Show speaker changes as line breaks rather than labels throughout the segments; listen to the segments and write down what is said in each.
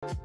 The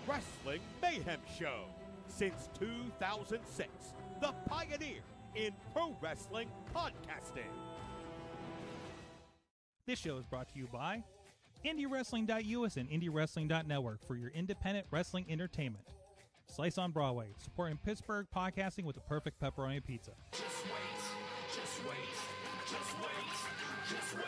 Wrestling Mayhem Show. Since 2006, the pioneer in pro wrestling podcasting.
This show is brought to you by IndieWrestling.us and IndieWrestling.network for your independent wrestling entertainment. Slice on Broadway, supporting Pittsburgh podcasting with the perfect pepperoni pizza.
Just wait, just wait, just wait, just wait,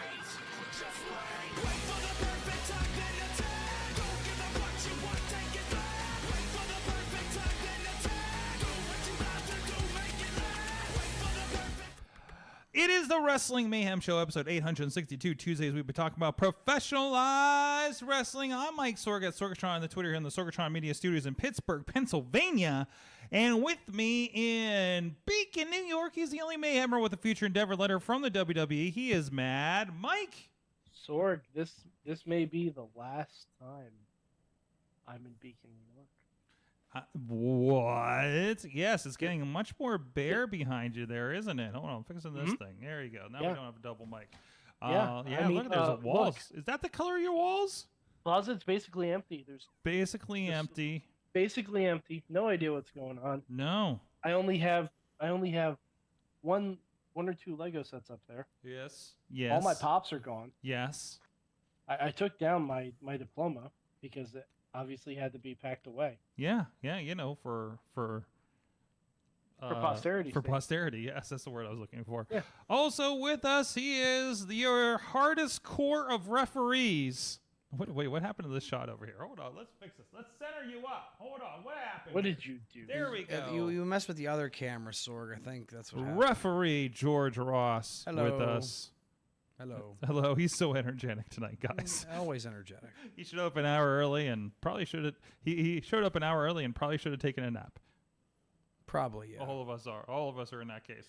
just wait. Wait for the perfect time, then attack. Don't give up what you want, take it back. Wait for the perfect time, then attack. Do what you have to do, make it last. Wait for the perfect.
It is the Wrestling Mayhem Show, episode 862. Tuesdays, we've been talking about professionalized wrestling. I'm Mike Sorg at Sorgatron on the Twitter here in the Sorgatron Media Studios in Pittsburgh, Pennsylvania. And with me in Beacon, New York, he's the only Mayhemmer with a future endeavor letter from the WWE. He is Mad Mike.
Sorg, this may be the last time I'm in Beacon, New York.
What? Yes, it's getting much more bare behind you there, isn't it? Hold on, I'm fixing this thing. There you go. Now we don't have a double mic.
I mean,
look, there's a walls.
look.
Is that the color of your walls?
Closet's basically empty. There's
Basically empty.
basically empty. No idea what's going on.
No.
I only have one or two Lego sets up there.
Yes. Yes.
All my pops are gone.
Yes.
I took down my diploma because it obviously had to be packed away.
Yeah. Yeah. You know, for
posterity.
For posterity. Yes, that's the word I was looking for.
Yeah.
Also with us, he is your hardest core of referees. Wait, what happened to this shot over here? Hold on, let's fix this. Let's center you up. Hold on, what happened?
What did you do?
There we go.
You messed with the other camera, Sorg. I think that's what happened.
Referee George Ross
Hello.
with us.
Hello.
He's so energetic tonight, guys.
Always energetic.
He showed up an hour early and probably should have. He showed up an hour early and probably should have taken a nap.
Probably, yeah.
All of us are in that case.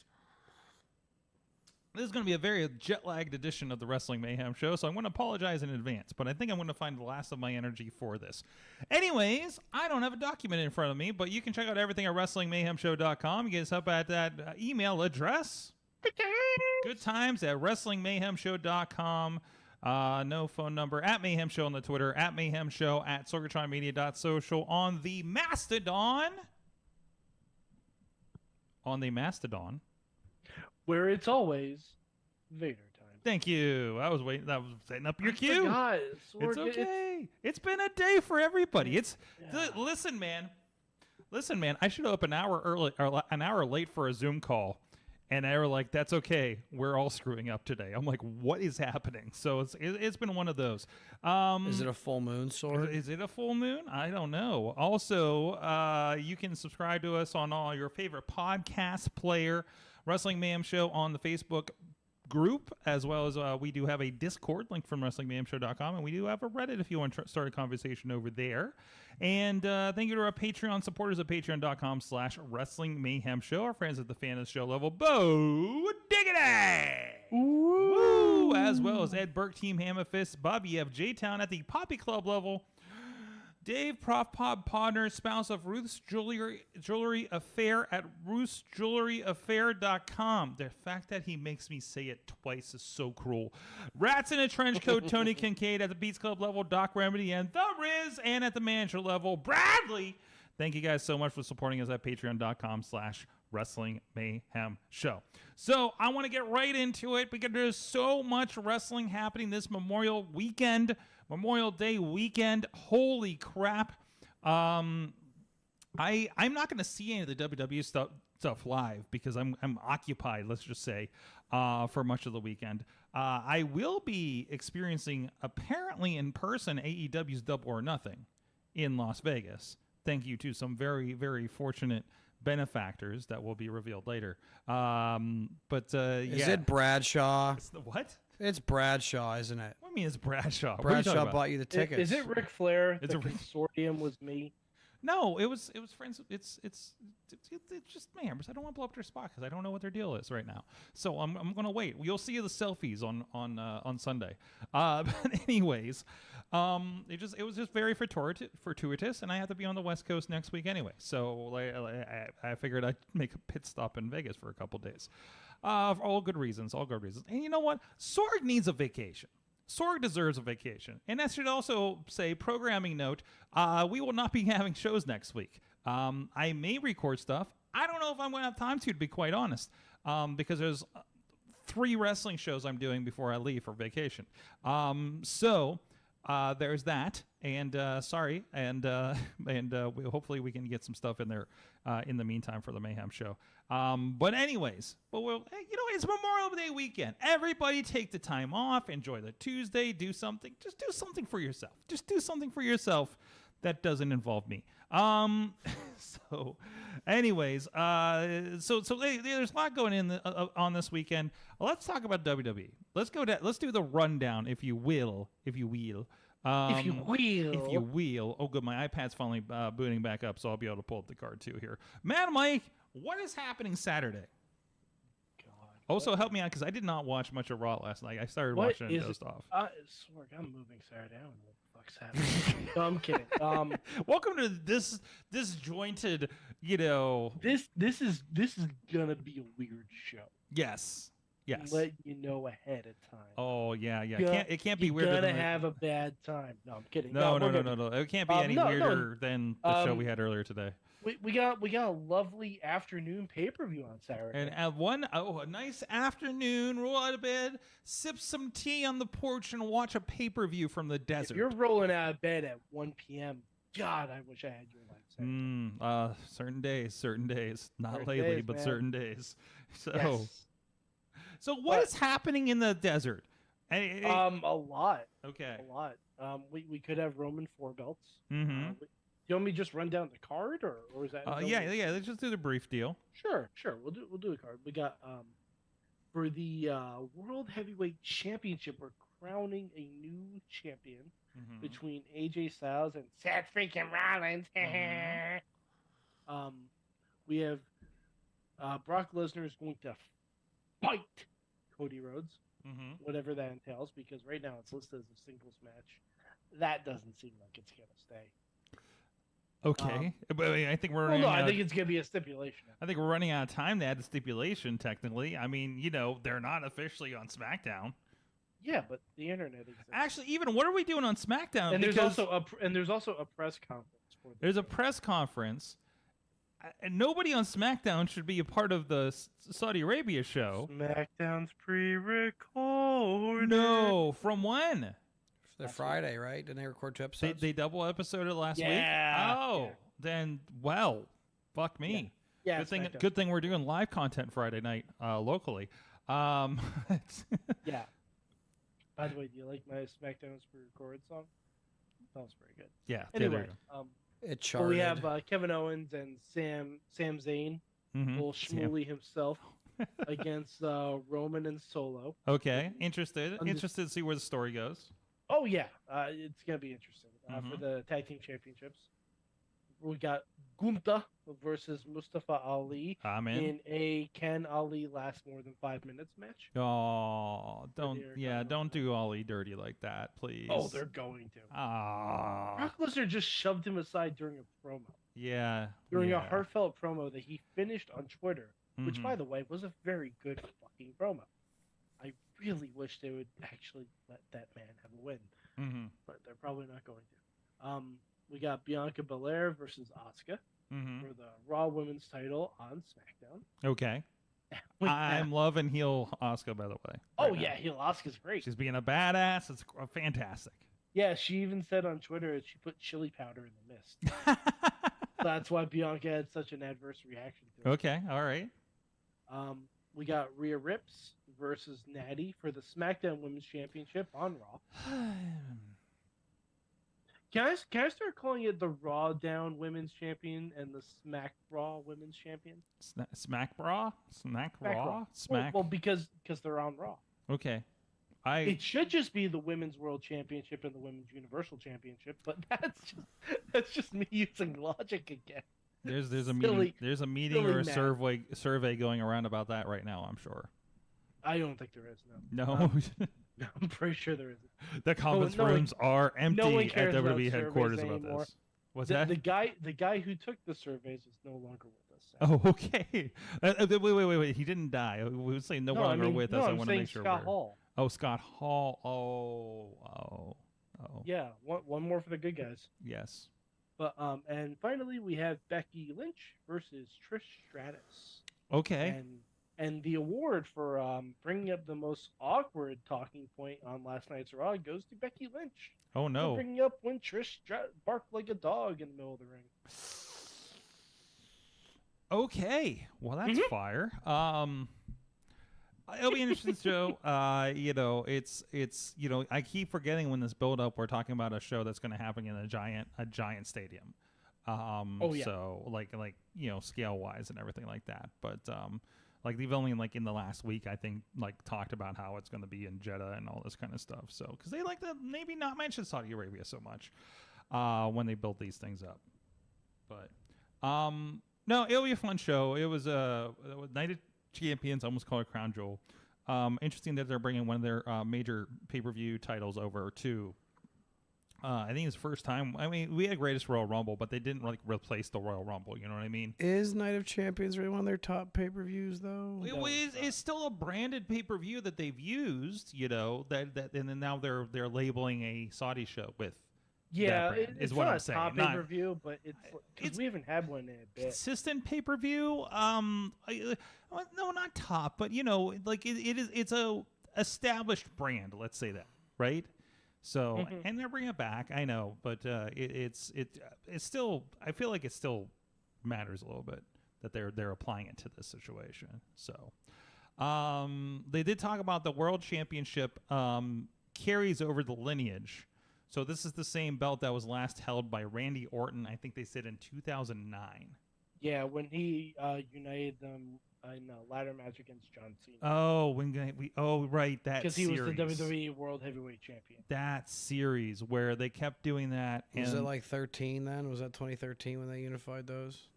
This is going to be a very jet-lagged edition of the Wrestling Mayhem Show, so I'm going to apologize in advance, but I think I'm going to find the last of my energy for this. Anyways, I don't have a document in front of me, but you can check out everything at WrestlingMayhemShow.com. You get us up at that email address. Good times at WrestlingMayhemShow.com. No phone number. At Mayhem Show on the Twitter. At Mayhem Show. At SorgatronMedia.social. On the Mastodon.
Where it's always Vader time.
Thank you. I was waiting. I was setting up your cue.
Sorg,
It's okay. It's been a day for everybody. Listen, man. I showed up an hour early or an hour late for a Zoom call, and they were like, "That's okay. We're all screwing up today." I'm like, "What is happening?" So it's been one of those.
Is it a full moon, Sorg?
Is it a full moon? I don't know. Also, you can subscribe to us on all your favorite podcast player. Wrestling Mayhem Show on the Facebook group, as well as we do have a Discord link from WrestlingMayhemShow.com, and we do have a Reddit if you want to start a conversation over there. And thank you to our Patreon supporters at patreon.com/WrestlingMayhemShow, our friends at the fan of the show level, Bo Diggity! Woo! As well as Ed Burke, Team Hammerfist, Bobby F. J-Town at the Poppy Club level, Dave Prof Pod Podner, spouse of Ruth's Jewelry Affair at ruthsjewelryaffair.com. The fact that he makes me say it twice is so cruel. Rats in a Trench Coat, Tony Kincaid at the Beats Club level, Doc Remedy and The Riz, and at the manager level, Bradley. Thank you guys so much for supporting us at patreon.com/Wrestling Mayhem Show. So I want to get right into it because there's so much wrestling happening this Memorial Day weekend. Holy crap. I'm not going to see any of the WWE stuff live because I'm occupied, let's just say, for much of the weekend. I will be experiencing, apparently in person, AEW's Double or Nothing in Las Vegas. Thank you to some very, very fortunate benefactors that will be revealed later.
Is it Bradshaw?
What?
It's Bradshaw, isn't it?
What do you mean it's Bradshaw?
Bradshaw bought you the tickets.
Is it Ric Flair?
It's
the consortium was me.
No, it was friends. It's just Mayhemers. I don't want to blow up their spot because I don't know what their deal is right now. So I'm gonna wait. You'll see the selfies on Sunday. But anyways, it was just very fortuitous, and I have to be on the West Coast next week anyway. So I figured I'd make a pit stop in Vegas for a couple days. For all good reasons. And you know what? Sorg needs a vacation. Sorg deserves a vacation. And that should also say, programming note, we will not be having shows next week. I may record stuff. I don't know if I'm going to have time to be quite honest, because there's 3 wrestling shows I'm doing before I leave for vacation. So there's that. And sorry. And hopefully we can get some stuff in there in the meantime for the Mayhem show. But anyways, it's Memorial Day weekend. Everybody take the time off, enjoy the Tuesday, do something. Just do something for yourself. Just do something for yourself that doesn't involve me. So anyways, so there's a lot going in on this weekend. Let's talk about WWE. Let's do the rundown, if you will. If you will. Oh, good. My iPad's finally booting back up, so I'll be able to pull up the card too here. Mad Mike, what is happening Saturday? Also, help me out because I did not watch much of Raw last night. I started watching it dozed off.
Sorry, I'm moving Saturday. I don't know what the fuck's happening. No, I'm kidding.
Welcome to this disjointed,
This is gonna be a weird show.
Yes.
Let you know ahead of time.
Oh yeah. It can't be weird.
You're gonna have a bad time. No, I'm kidding.
No. It can't be any weirder than the show we had earlier today.
We got a lovely afternoon pay-per-view on Saturday.
And at a nice afternoon, roll out of bed, sip some tea on the porch, and watch a pay-per-view from the desert.
If you're rolling out of bed at 1 p.m., God, I wish I had your life.
Certain days. Not lately, but certain days. So,
yes.
So what is happening in the desert?
A lot.
Okay.
A lot. We could have Roman 4 belts.
Mm-hmm.
You want me to just run down the card, or is that?
Yeah. Let's just do the brief deal.
Sure. We'll do a card. We got for the World Heavyweight Championship, we're crowning a new champion between AJ Styles and Seth freaking Rollins. We have Brock Lesnar is going to fight Cody Rhodes, whatever that entails, because right now it's listed as a singles match. That doesn't seem like it's gonna stay.
Okay, but I think we're.
I think it's gonna be a stipulation.
I think we're running out of time to add a stipulation. Technically, I mean, they're not officially on SmackDown.
Yeah, but the internet exists.
Actually, even what are we doing on SmackDown?
And there's also a press conference.
There's a press conference, and nobody on SmackDown should be a part of the Saudi Arabia show.
SmackDown's pre-recorded.
No, from when?
They're Friday, right? Didn't they record 2 episodes?
They double episoded last week? Then, fuck me.
Yeah.
Good thing we're doing live content Friday night locally.
Yeah. By the way, do you like my SmackDown's pre-recorded song? That was pretty good.
Yeah.
Anyway,
it charted.
we have Kevin Owens and Sam Zayn, little Shmooly himself. against Roman and Solo.
Okay, interested
I'm just-
to see where the story goes.
Oh yeah, it's gonna be interesting for
Mhm.
the tag team championships. We got Gunther versus Mustafa Ali
I'm in.
in a Can Ali last more than 5 minutes match.
Oh, don't
Intercontinental
don't do Ollie dirty like that, please.
Oh, they're going to.
Ah,
Brock Lesnar just shoved him aside during a promo.
yeah.
During a
yeah.
heartfelt promo that he finished on Twitter, which,
Mhm.
by the way, was a very good fucking promo. I really wish they would actually let that man have a win,
Mhm.
but they're probably not going to. We got Bianca Belair versus Asuka
Mhm.
for the Raw Women's title on SmackDown.
Okay.
We
I'm
have-
loving heel Asuka, by the way.
oh
right now.
yeah, heel Asuka's great.
She's being a badass. It's fantastic.
Yeah, she even said on Twitter that she put chili powder in the mist. That's why Bianca had such an adverse reaction to it.
Okay, all right.
We got Rhea Ripley versus Natty for the SmackDown Women's Championship on Raw. Can I start calling it the Raw Down Women's Champion and the Smack Raw Women's Champion?
Smack Raw? Smack Raw?
Raw.
Smack.
Well, because they're on Raw.
Okay.
It should just be the Women's World Championship and the Women's Universal Championship, but that's just me using logic again.
There's a
Silly-
meeting
silly
or a
math.
survey going around about that right now, I'm sure.
I don't think there is, no.
No.
No, I'm pretty sure there isn't.
The conference
no one-
rooms are empty
no one
at
cares about
WWE headquarters
surveys
about
anymore.
this. What's
The
that?
guy who took the surveys is no longer with us.
Oh, okay. Wait. He didn't die. We would say no longer with us. I
I'm
want to
saying
make sure.
Scott Hall.
Oh, Scott Hall. Oh.
Yeah, one more for the good guys.
Yes.
But and finally we have Becky Lynch versus Trish Stratus.
Okay.
And the award for bringing up the most awkward talking point on last night's Raw goes to Becky Lynch.
Oh
For
no.
bringing up when Trish barked like a dog in the middle of the ring.
Okay. Well, that's fire. It'll be an interesting show. It's I keep forgetting when this build up we're talking about a show that's going to happen in a giant stadium.
Oh, yeah.
So like scale wise and everything like that. But like they've only like in the last week I think like talked about how it's going to be in Jeddah and all this kind of stuff. So because they like to maybe not mention Saudi Arabia so much when they build these things up. But no, it'll be a fun show. It was a Night of Champions, I almost call it Crown Jewel. Interesting that they're bringing one of their major pay-per-view titles over to. I think it's the first time. I mean, we had Greatest Royal Rumble, but they didn't like replace the Royal Rumble. You know what I mean?
Is Night of Champions really one of their top pay-per-views, though?
It's still a branded pay-per-view that they've used. And then now they're labeling a Saudi show with.
Yeah,
that brand,
it's
is what
not
I'm
a
saying.
top
Not-
pay-per-view, but it's because we haven't had one in a bit.
consistent pay-per-view. No, not top, but it's a established brand. Let's say that, right? So, and they're bringing it back. I know, but it's still. I feel like it still matters a little bit that they're applying it to this situation. So, they did talk about the World Championship carries over the lineage. So this is the same belt that was last held by Randy Orton. I think they said in 2009.
Yeah, when he united them in a ladder match against John Cena.
Oh, right, that
Because he
series.
was the WWE World Heavyweight Champion.
That series where they kept doing that.
Was it
and-
like 13 then? Was that 2013 when they unified those?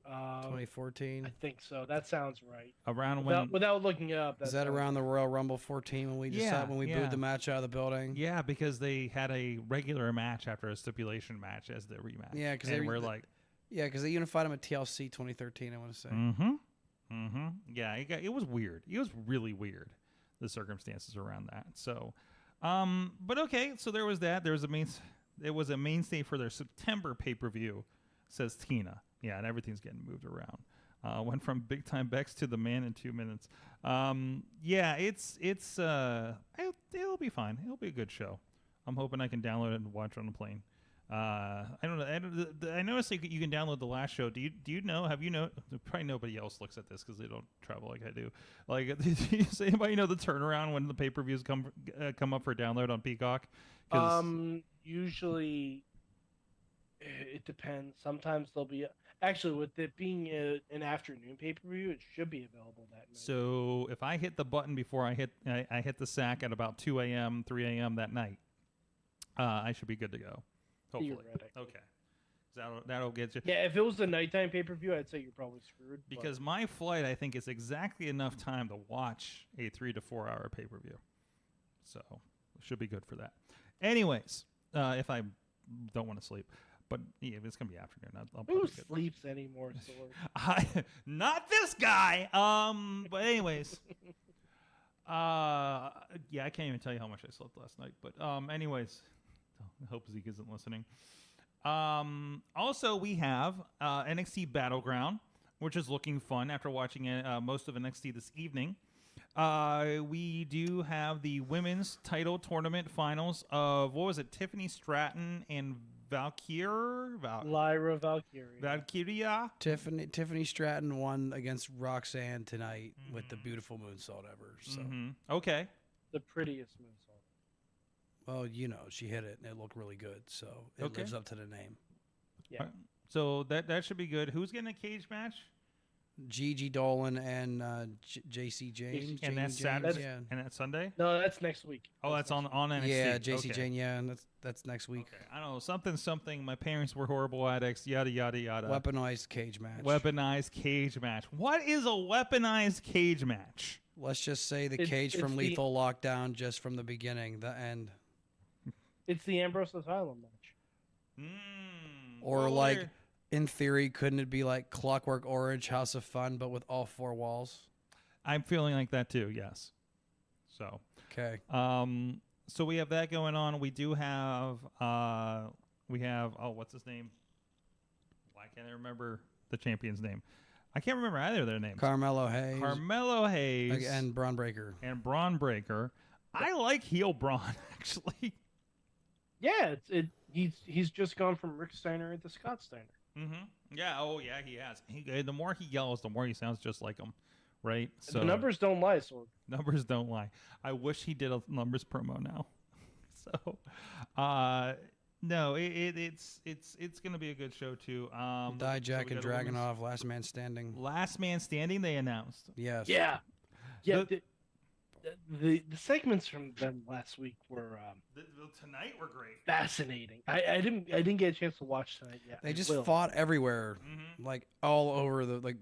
2014?
I think so. That sounds right.
around when?
Without looking it up.
Is that around the Royal Rumble 14 when we decided when we
yeah.
booed the match out of the building?
Yeah, because they had a regular match after a stipulation match as the rematch.
Yeah, because
and we're like,
Yeah, because they unified them at TLC 2013, I want to say.
Yeah, it was weird. It was really weird, the circumstances around that. So, but okay, so there was that. It was a mainstay for their September pay-per-view, says Tina. Yeah, and everything's getting moved around. Went from Big Time Bex to the Man in 2 minutes. Yeah, it'll be fine. It'll be a good show. I'm hoping I can download it and watch it on the plane. I don't know. I noticed that you can download the last show. Do you know? Have you know? Probably nobody else looks at this because they don't travel like I do. Like, does anybody know the turnaround when the pay-per-views come up for download on Peacock?
Usually, it depends. Sometimes they'll be Actually, with it being an afternoon pay-per-view, it should be available that night.
So if I hit the button before I hit the sack at about 2 a.m., 3 a.m. that night, I should be good to go. Hopefully.
Theoretically.
Okay. That'll get you.
Yeah, if it was a nighttime pay-per-view, I'd say you're probably screwed.
Because my flight, I think, is exactly enough time to watch a 3 to 4 hour pay-per-view. So should be good for that. Anyways, if I don't want to sleep. But yeah, it's going to be afternoon. I'll
who
probably get
sleeps anymore, Sword?
Not this guy. But anyways. Yeah, I can't even tell you how much I slept last night. But anyways, I hope Zeke isn't listening. Also, we have NXT Battleground, which is looking fun after watching most of NXT this evening. We do have the women's title tournament finals of, what was it, Tiffany Stratton and
Lyra Valkyria.
Tiffany Stratton won against Roxanne tonight with the beautiful moonsault ever. So,
Okay.
The prettiest moonsault.
well, you know, she hit it and it looked really good. So it lives up to the name.
Yeah.
So that should be good. Who's getting a cage match?
Gigi Dolan and JC James.
And that's
Jamie
Saturday?
James,
And that's Sunday?
No, that's next week.
Oh, that's on NXT.
Yeah, JC
Okay.
Jane. Yeah, and that's next week.
Okay. I don't know. Something. My parents were horrible addicts. Yada, yada, yada.
Weaponized cage match.
Weaponized cage match. What is a weaponized cage match?
Let's just say the
It's-
cage
it's
from
the-
Lethal Lockdown, just from the beginning, the end.
It's the Ambrose Asylum match.
Or
Well,
like,
we're-
in theory, couldn't it be like Clockwork Orange, House of Fun, but with all four walls?
I'm feeling like that too. Yes. So.
Okay.
So we have that going on. We do have what's his name? Why can't I remember the champion's name? I can't remember either of their names.
Carmelo Hayes.
Carmelo Hayes
And Braun Breaker.
and Braun Breaker. I like heel Braun actually.
Yeah, he's just gone from Rick Steiner to Scott Steiner.
Yeah. Oh yeah, he has. The more he yells, the more he sounds just like him, right? So
The numbers don't lie, Sword.
Numbers don't lie. I wish he did a numbers promo now. So, no, it's gonna be a good show too.
Dijak and Dragunov, Last Man Standing.
Last Man Standing. They announced.
Yes.
Yeah. The segments from them last week were
Tonight were great.
fascinating. I didn't get a chance to watch tonight yet.
They
I
just
will.
fought everywhere, like all over the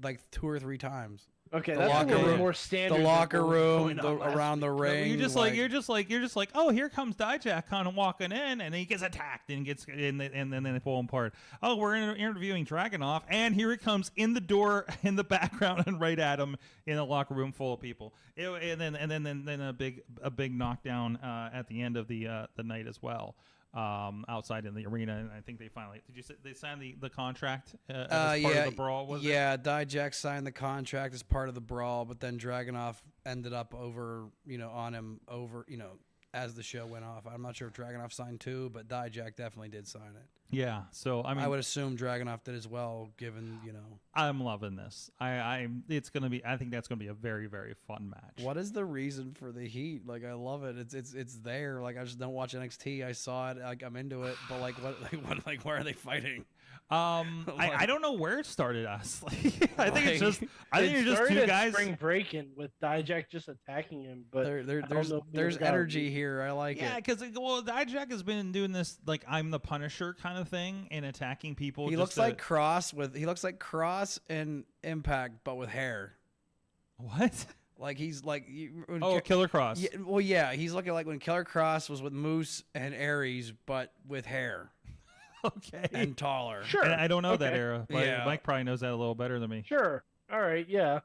like 2 or 3 times.
Okay,
the
that's
locker
a little
room-
more standard.
The
than
locker
what was
room,
going on last
around the
week.
ring.
You're just like, oh, here comes Dijak kind of walking in, and he gets attacked and and then they pull him apart. Oh, we're interviewing Dragunov, and here it comes in the door in the background and right at him in a locker room full of people. And then a big knockdown at the end of the night as well. Outside in the arena, and I think they finally they signed the contract as part of the brawl. Was it?
Dijak signed the contract as part of the brawl, but then Dragunov ended up on him as the show went off. I'm not sure if Dragunov signed too, but Dijak definitely did sign it.
Yeah. So I mean,
I would assume Dragunov did as well, given
I'm loving this. I think that's gonna be a very, very fun match.
What is the reason for the heat? Like, I love it. It's there. Like, I just don't watch NXT. I saw it. Like, I'm into it. But why are they fighting?
I don't know where it started. Honestly, I think it's just
started
two
at
guys.
spring breaking with Dijak just attacking him, but
There's energy here. I like
Yeah,
it.
because Dijak has been doing this like I'm the Punisher kind of thing and attacking people.
He looks like Cross and Impact, but with hair.
what?
Like he's like
Killer Cross.
Yeah, he's looking like when Killer Cross was with Moose and Aries, but with hair
Okay.
and taller.
Sure.
And I don't know that
Okay.
era.
Yeah.
Mike probably knows that a little better than me.
Sure. All right. Yeah.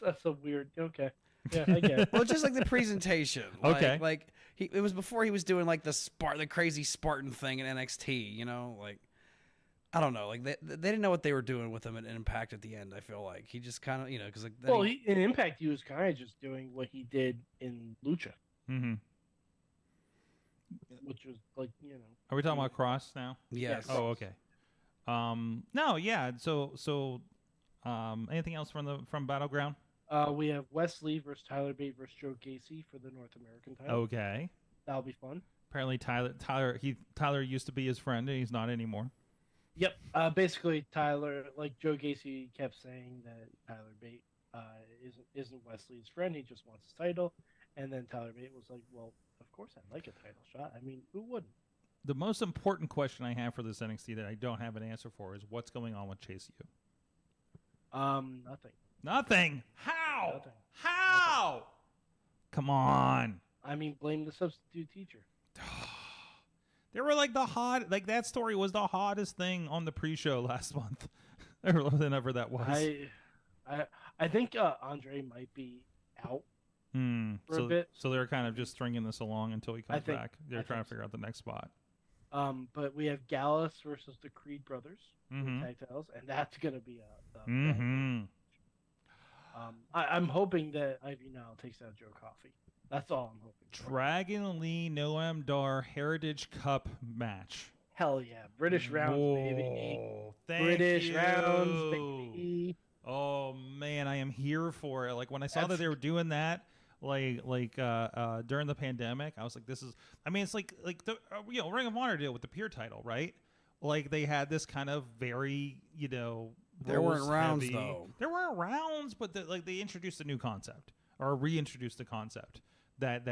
That's a weird. Okay. Yeah, I get it.
Well, just like the presentation.
Okay.
Like it was before he was doing like the crazy Spartan thing in NXT. Like I don't know. Like they didn't know what they were doing with him at Impact at the end. I feel like he just kind of because like then
Well, in Impact, he was kind of just doing what he did in Lucha,
Mm-hmm.
which was like
Are we talking about Cross now?
yes.
Oh, okay. No, yeah. So, anything else from Battleground?
we have Wesley versus Tyler Bate versus Joe Gacy for the North American title.
Okay.
That'll be fun.
Apparently, Tyler used to be his friend, and he's not anymore.
Yep. Basically, Tyler, like Joe Gacy kept saying that Tyler Bate isn't Wesley's friend. He just wants his title. And then Tyler Bate was like, "Well, of course I'd like a title shot. I mean, who wouldn't?"
The most important question I have for this NXT that I don't have an answer for is what's going on with Chase U.
Nothing.
Nothing. How?
Nothing.
How? Come on.
I mean, blame the substitute teacher.
They were like that story was the hottest thing on the pre-show last month. Whenever that was.
I think Andre might be out for a bit.
So they're kind of just stringing this along until he comes back. They're trying to figure out the next spot.
But we have Gallus versus the Creed brothers in tag titles, and that's gonna be a I'm hoping that Ivy Nile takes out Joe Coffey. That's all I'm hoping for.
Dragon Lee Noam Dar Heritage Cup match.
Hell yeah. British rounds, baby.
Thank
British
you.
rounds, baby.
Oh man, I am here for it. Like when I saw that they were doing that, during the pandemic, I was like, this is. I mean, it's like the Ring of Honor deal with the Pure title, right? Like they had this kind of very
There weren't rounds
heavy.
though.
There weren't rounds, but they introduced a new concept or reintroduced a concept that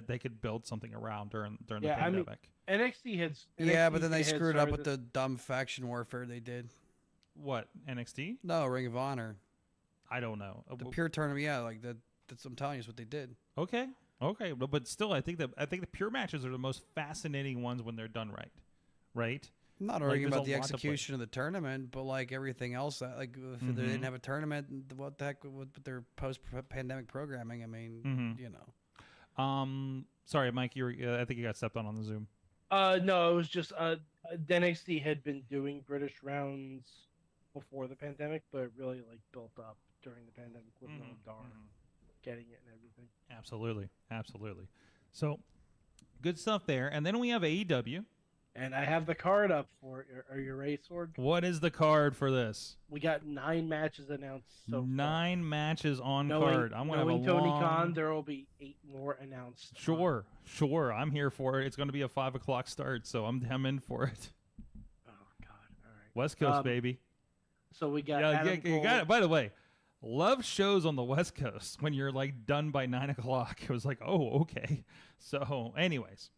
they could build something around during the pandemic.
I mean, NXT had.
But then they screwed up with the dumb faction warfare they did.
What, NXT?
No, Ring of Honor.
I don't know.
The Pure tournament, yeah, like that's I'm telling you, is what they did.
Okay, but still, I think the Pure matches are the most fascinating ones when they're done right, right?
I'm not arguing about the execution of the tournament, but like everything else, like if they didn't have a tournament, what the heck with their post-pandemic programming? I mean,
Sorry, Mike, I think you got stepped on the Zoom.
No, it was just NXT had been doing British rounds before the pandemic, but it really built up during the pandemic with Noam Dar getting it and everything. Absolutely. So good stuff there. And then we have AEW. And I have the card up for it. Are you ready, Sorg?
What is the card for this?
We got 9 matches announced so far.
9 matches on card. I'm going to have a
Tony Kahn, there will be 8 more announced.
Sure. I'm here for it. It's going to be a 5 o'clock start, so I'm in for it.
Oh, God. All right.
West Coast, baby.
So we got
you got it. By the way, love shows on the West Coast when you're done by 9 o'clock. It was like, oh, okay. So, anyways.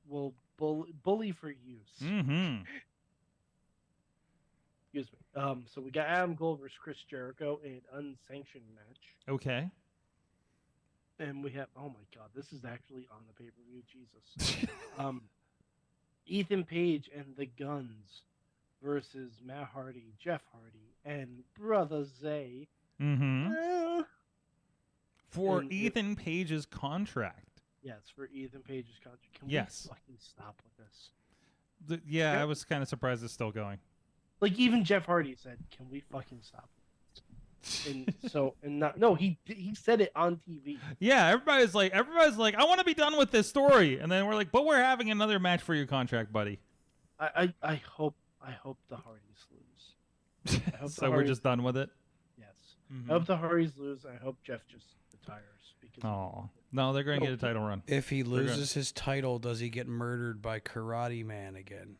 We'll bully for use. Excuse me. So we got Adam Cole versus Chris Jericho in an unsanctioned match.
Okay.
And we have, oh my God, this is actually on the pay-per-view. Jesus. Ethan Page and the Guns versus Matt Hardy, Jeff Hardy, and Brother Zay.
For Ethan Page's contract.
Yes, for Ethan Page's contract. Can we fucking stop with this?
I was kind of surprised it's still going.
Like even Jeff Hardy said, "Can we fucking stop?" He said it on TV.
Yeah, everybody's like, I want to be done with this story, and then we're like, but we're having another match for your contract, buddy.
I hope the Hardys lose.
We're just done with it.
Yes, I hope the Hardys lose. I hope Jeff just retires because.
No, they're going to get a title run.
If he loses his title, does he get murdered by Karate Man again?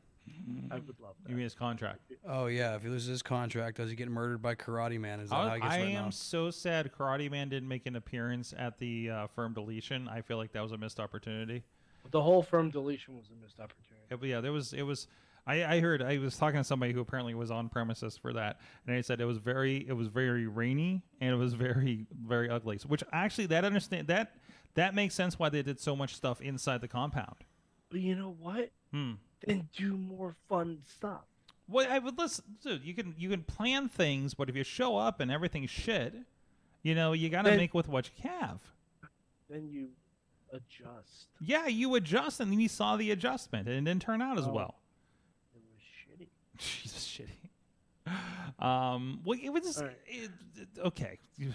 I would love that.
You mean his contract?
Oh, yeah. If he loses his contract, does he get murdered by Karate Man? Is that how he gets written
am
off?
so sad Karate Man didn't make an appearance at the firm deletion. I feel like that was a missed opportunity.
The whole firm deletion was a missed opportunity.
Yeah, it was. I heard. I was talking to somebody who apparently was on premises for that, and they said it was very rainy and it was very, very ugly. So, which actually that makes sense why they did so much stuff inside the compound.
But you know what? Then do more fun stuff.
Well, I would listen. Dude, you can plan things, but if you show up and everything's shit, you got to make with what you have.
Then you adjust.
Yeah, you adjust, and then you saw the adjustment, and it didn't turn out as well.
It was shitty.
Jesus, shitty. Well, it was
right.
Okay.
It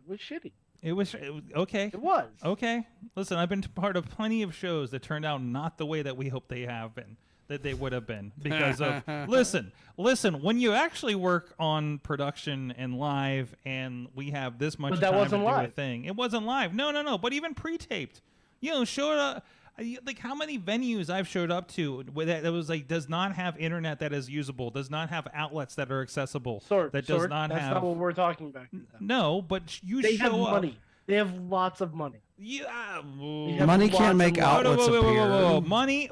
was shitty.
It was okay.
It was
okay. Listen, I've been part of plenty of shows that turned out not the way that we hope they have been, that they would have been, because of listen. When you actually work on production and live, and we have this much time to do a thing, it wasn't live. No. But even pre-taped, show it up. Like how many venues I've showed up to where that was like does not have internet that is usable, does not have outlets that are accessible, that does not
That's
have.
not what we're talking about.
No, but you
They
show
have
up.
money. They have lots of money.
Yeah,
have
Money
lots
can't
of
make
money.
outlets appear.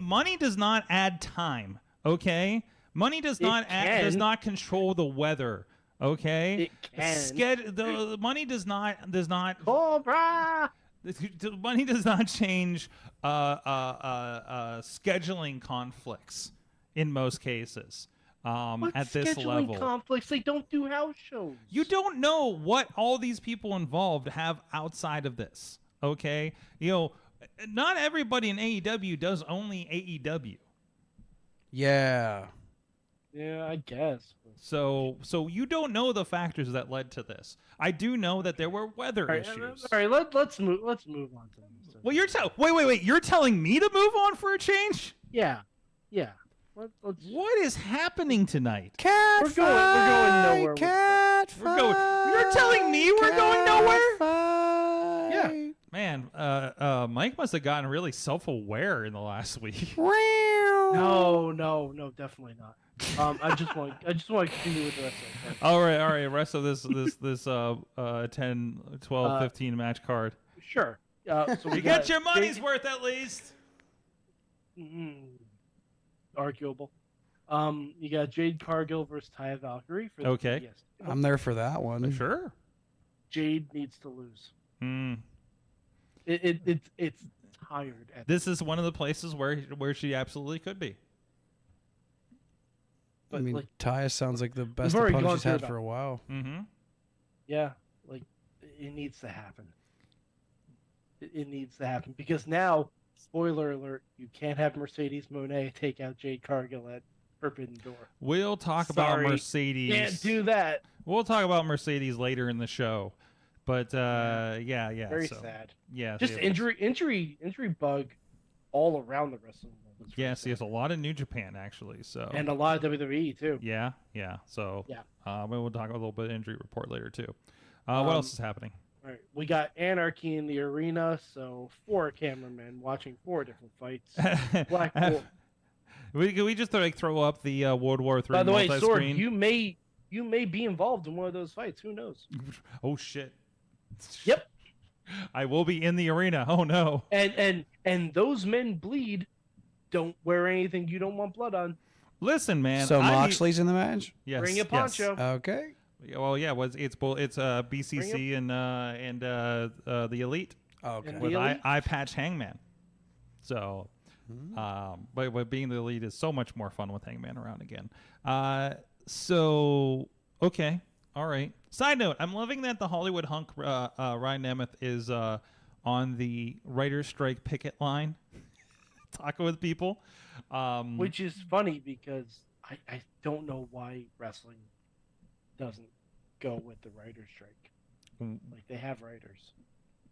Money does not add time. Okay, money does not does
can.
not control the weather. Okay,
It can.
The money does not
Cobra.
the money does not change scheduling conflicts in most cases.
What
At this
scheduling
level,
conflicts? They don't do house shows.
you don't know what all these people involved have outside of this. Okay, not everybody in AEW does only AEW.
Yeah.
Yeah, I guess.
So you don't know the factors that led to this. I do know that there were weather issues.
All right, let's move on to this.
Well, wait. You're telling me to move on for a change?
Yeah. Let's.
What is happening tonight?
Cat
We're going nowhere with
Cat
We're going. You're telling me we're going nowhere?
Yeah.
Man, Mike must have gotten really self-aware in the last week.
No, definitely not. I just want to continue with the rest of it.
All right. Rest of this 10, 12, 15 match card.
Sure. So we
You get your
got
money's worth at least.
Arguable. You got Jade Cargill versus Taya Valkyrie for the
Okay.
yes.
I'm there for that one.
Sure.
Jade needs to lose.
Hmm.
It's tired.
This is one of the places where she absolutely could be.
But
I mean,
like,
Taya sounds like the best
already
opponent
gone
she's
through
had
that.
for a while.
Mm-hmm.
yeah, like it needs to happen. It needs to happen because now, spoiler alert, you can't have Mercedes Moné take out Jade Cargill at Forbidden Door.
We'll talk about
Sorry.
Mercedes.
Can't do that.
We'll talk about Mercedes later in the show. But yeah.
Very
so,
sad.
Yeah.
Just injury bug all around the wrestling world. It's really
Yes,
sad.
yes, a lot of New Japan actually. So
And a lot of WWE too.
yeah. So
Yeah.
we'll talk a little bit of injury report later too. What else is happening?
All right, we got Anarchy in the arena, so 4 cameramen watching 4 different fights. Blackpool.
We just throw up the World War III
By the way, Sword,
multi-screen?
you may be involved in one of those fights. Who knows?
Oh shit.
Yep.
I will be in the arena. Oh no.
And those men bleed. Don't wear anything you don't want blood on.
Listen, man.
So Moxley's in the match?
Yes.
Bring a
yes.
poncho.
Okay.
Well, yeah. It's BCC and the Elite
Okay.
And
with
the Elite?
eye patch Hangman. So, but being the Elite is so much more fun with Hangman around again. So okay, all right. Side note: I'm loving that the Hollywood hunk Ryan Nemeth is on the writer's strike picket line, talking with people.
Which is funny because I don't know why wrestling doesn't go with the writer's strike. Like they have writers.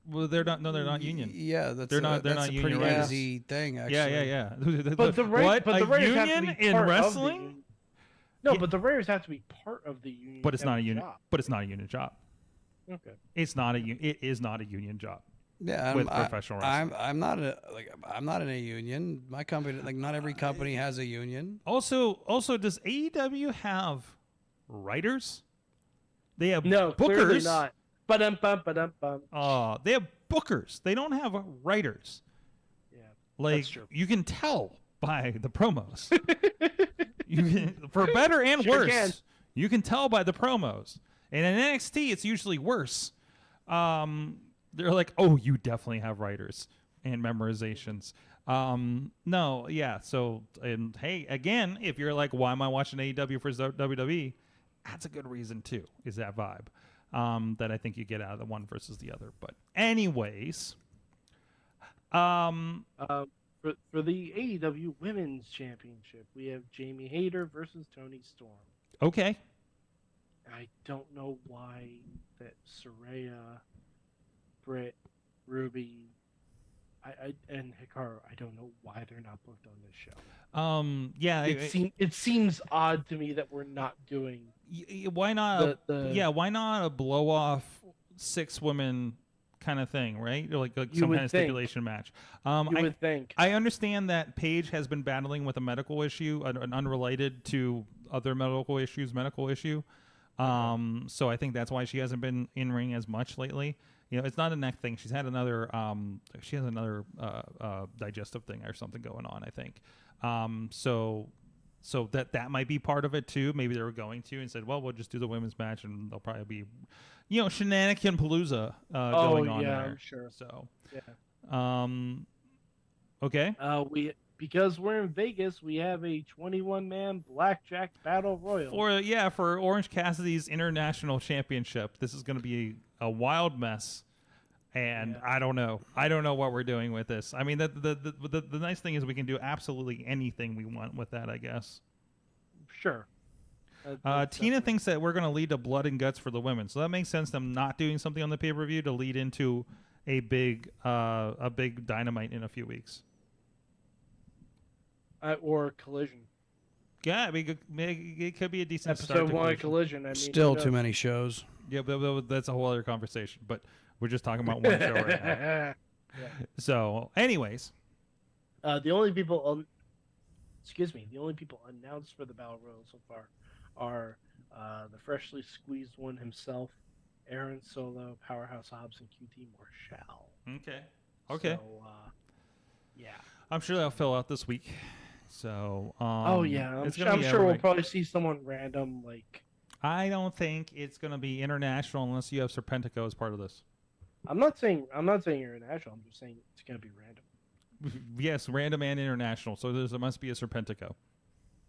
Well, they're not. No, they're not union.
Yeah, that's
They're not
that's a
union
pretty
writers.
easy thing, actually.
Yeah.
But the
what?
but the
A
writers have to
union
be
in
part of the
wrestling?
union. No,
Yeah.
but the writers have to be part of the union.
But it's not a
every
union.
job.
But it's not a union job.
Okay.
It's not a. It is not a union job.
Yeah,
with professional wrestling.
I'm not in a union. My company, not every company has a union.
Also, does AEW have writers? They have
No,
bookers.
clearly not. Ba-dum-bum.
They have bookers. They don't have writers.
Yeah.
Like
true.
you can tell by the promos. You can, for better and
Sure
worse.
can.
You can tell by the promos. And in NXT, it's usually worse. They're like, oh, you definitely have writers and memorizations. No, yeah. So, and hey, again, if you're like, why am I watching AEW for WWE? That's a good reason too. Is that vibe that I think you get out of the one versus the other. But anyways,
For the AEW Women's Championship, we have Jamie Hayter versus Toni Storm.
okay.
I don't know why that Saraya, Britt, Ruby, and Hikaru, I don't know why they're not booked on this show.
Yeah.
It seems odd to me that we're not doing
Why not?
the
Yeah, why not a blow off 6-woman kind of thing, right? Like
You
some
would
kind of
think.
stipulation match.
You would think.
I understand that Paige has been battling with a medical issue, an unrelated to other medical issue. So I think that's why she hasn't been in ring as much lately. It's not a neck thing. She's had another. She has another digestive thing or something going on, I think. So that might be part of it too. Maybe they were going to and said, well, we'll just do the women's match and there'll probably be, shenanigan palooza going on there.
I'm sure.
So,
Yeah.
Okay.
Because we're in Vegas, we have a 21-man blackjack battle royal.
For Orange Cassidy's international championship. This is going to be a wild mess. And I don't know. I don't know what we're doing with this. I mean, the nice thing is we can do absolutely anything we want with that, I guess.
Sure.
Tina thinks that we're going to lead to blood and guts for the women. So that makes sense, them not doing something on the pay-per-view to lead into a big Dynamite in a few weeks.
Or Collision.
Yeah, I mean, it could be a decent start
Episode
to
1 Collision. I mean,
Still too many shows.
Yeah, but that's a whole other conversation. But we're just talking about one show right now.
Yeah.
So, anyways.
The only people announced for the Battle Royal so far are the freshly squeezed one himself, Aaron Solo, Powerhouse Hobbs, and QT Marshall.
Okay.
So, yeah.
I'm sure that'll fill out this week. So,
I'm sure we'll probably see someone random like.
I don't think it's going to be international unless you have Serpentico as part of this.
I'm not saying international. I'm just saying it's going to be random.
Yes, random and international. So there must be a Serpentico.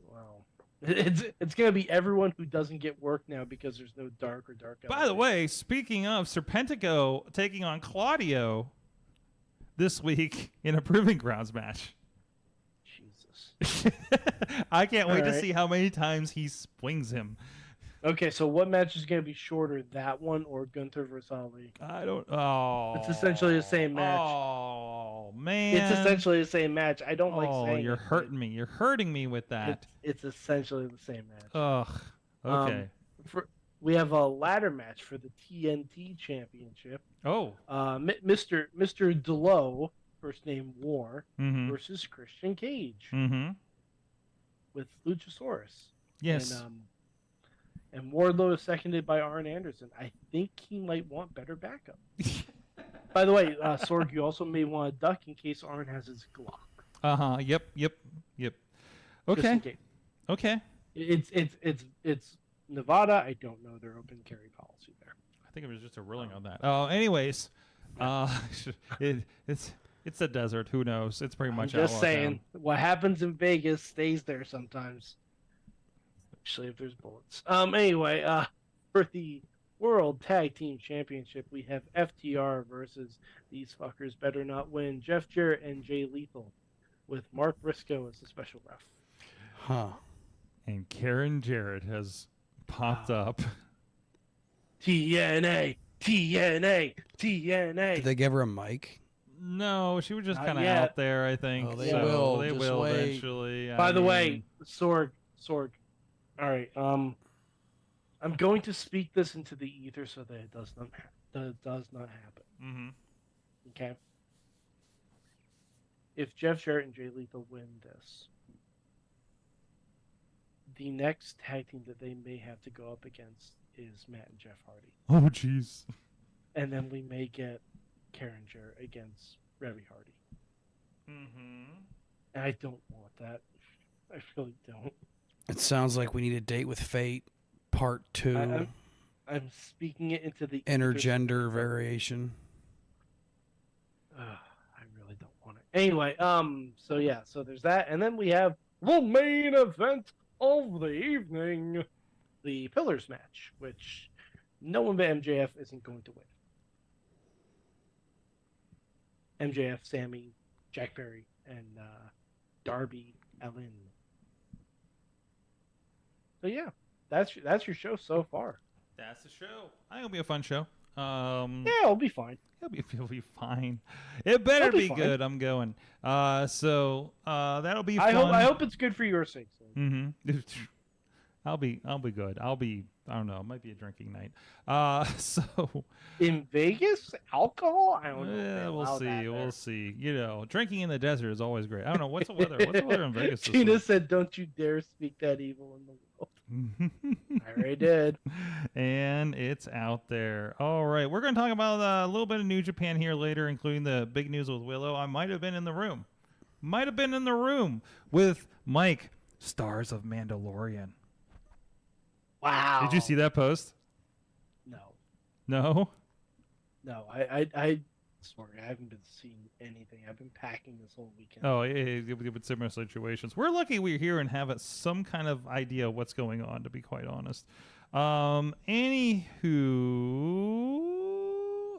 Well, it's going to be everyone who doesn't get work now because there's no dark.
By the way, speaking of Serpentico taking on Claudio this week in a Proving Grounds match.
Jesus.
I can't wait to see how many times he swings him.
Okay, so what match is going to be shorter, that one or Gunther versus Ali?
I don't. Oh,
it's essentially the same match.
Oh man,
it's essentially the same match. I don't like saying.
Oh, you're hurting me. You're hurting me with that.
It's essentially the same match.
Ugh. Okay.
We have a ladder match for the TNT Championship.
Oh.
Mr. Delow, first name Warr,
mm-hmm.
versus Christian Cage.
Mm-hmm.
With Luchasaurus.
Yes.
And Wardlow is seconded by Arn Anderson. I think he might want better backup. By the way, Sorg, you also may want to duck in case Arn has his Glock.
Yep. Okay.
It's Nevada. I don't know their open carry policy there.
I think it was just a ruling on that. Anyways, it's a desert. Who knows? It's pretty much
just saying. What happens in Vegas stays there sometimes. Especially if there's bullets. Anyway, for the World Tag Team Championship, we have FTR versus these fuckers better not win. Jeff Jarrett and Jay Lethal, with Mark Briscoe as the special ref.
Huh.
And Karen Jarrett has popped up.
TNA. Did
they give her a mic?
No, she was just kind of out there, I think.
Oh, they will.
They will eventually.
By the way, Sorg. All right. I'm going to speak this into the ether so that it does not happen.
Mm-hmm.
Okay. If Jeff Jarrett and Jay Lethal win this, the next tag team that they may have to go up against is Matt and Jeff Hardy.
Oh, jeez.
And then we may get Karen Jarrett against Reby Hardy.
Mm-hmm.
And I don't want that. I really don't.
It sounds like we need a date with fate, part 2.
I'm speaking it into the
intergender variation.
I really don't want it. Anyway, so there's that, and then we have the main event of the evening, the Pillars match, which no one but MJF isn't going to win. MJF, Sammy, Jack Perry, and Darby Allin. So yeah, that's your show so far.
That's the show. I think it'll be a fun show.
Yeah, it'll be fine.
It'll be fine. It better be good. I'm going. So that'll be fun.
I hope it's good for your sake. So.
Mm-hmm. I'll be good. I'll be I don't know. It might be a drinking night. So
In Vegas, alcohol? I don't know. if they
yeah, we'll
allow
see.
that
We'll
there.
see. You know, drinking in the desert is always great. I don't know what's the weather. What's the weather in Vegas? This
Tina
week?
said, "Don't you dare speak that evil in the world." I already did.
And it's out there. All right, we're going to talk about a little bit of New Japan here later, including the big news with Willow. I might have been in the room. Might have been in the room with Mike, stars of Mandalorian.
Wow.
Did you see that post?
No,
No?
no. I sorry, I haven't been seeing anything. I've been packing this whole weekend.
Oh, yeah, with similar situations. We're lucky we're here and have some kind of idea of what's going on, to be quite honest. Anywho,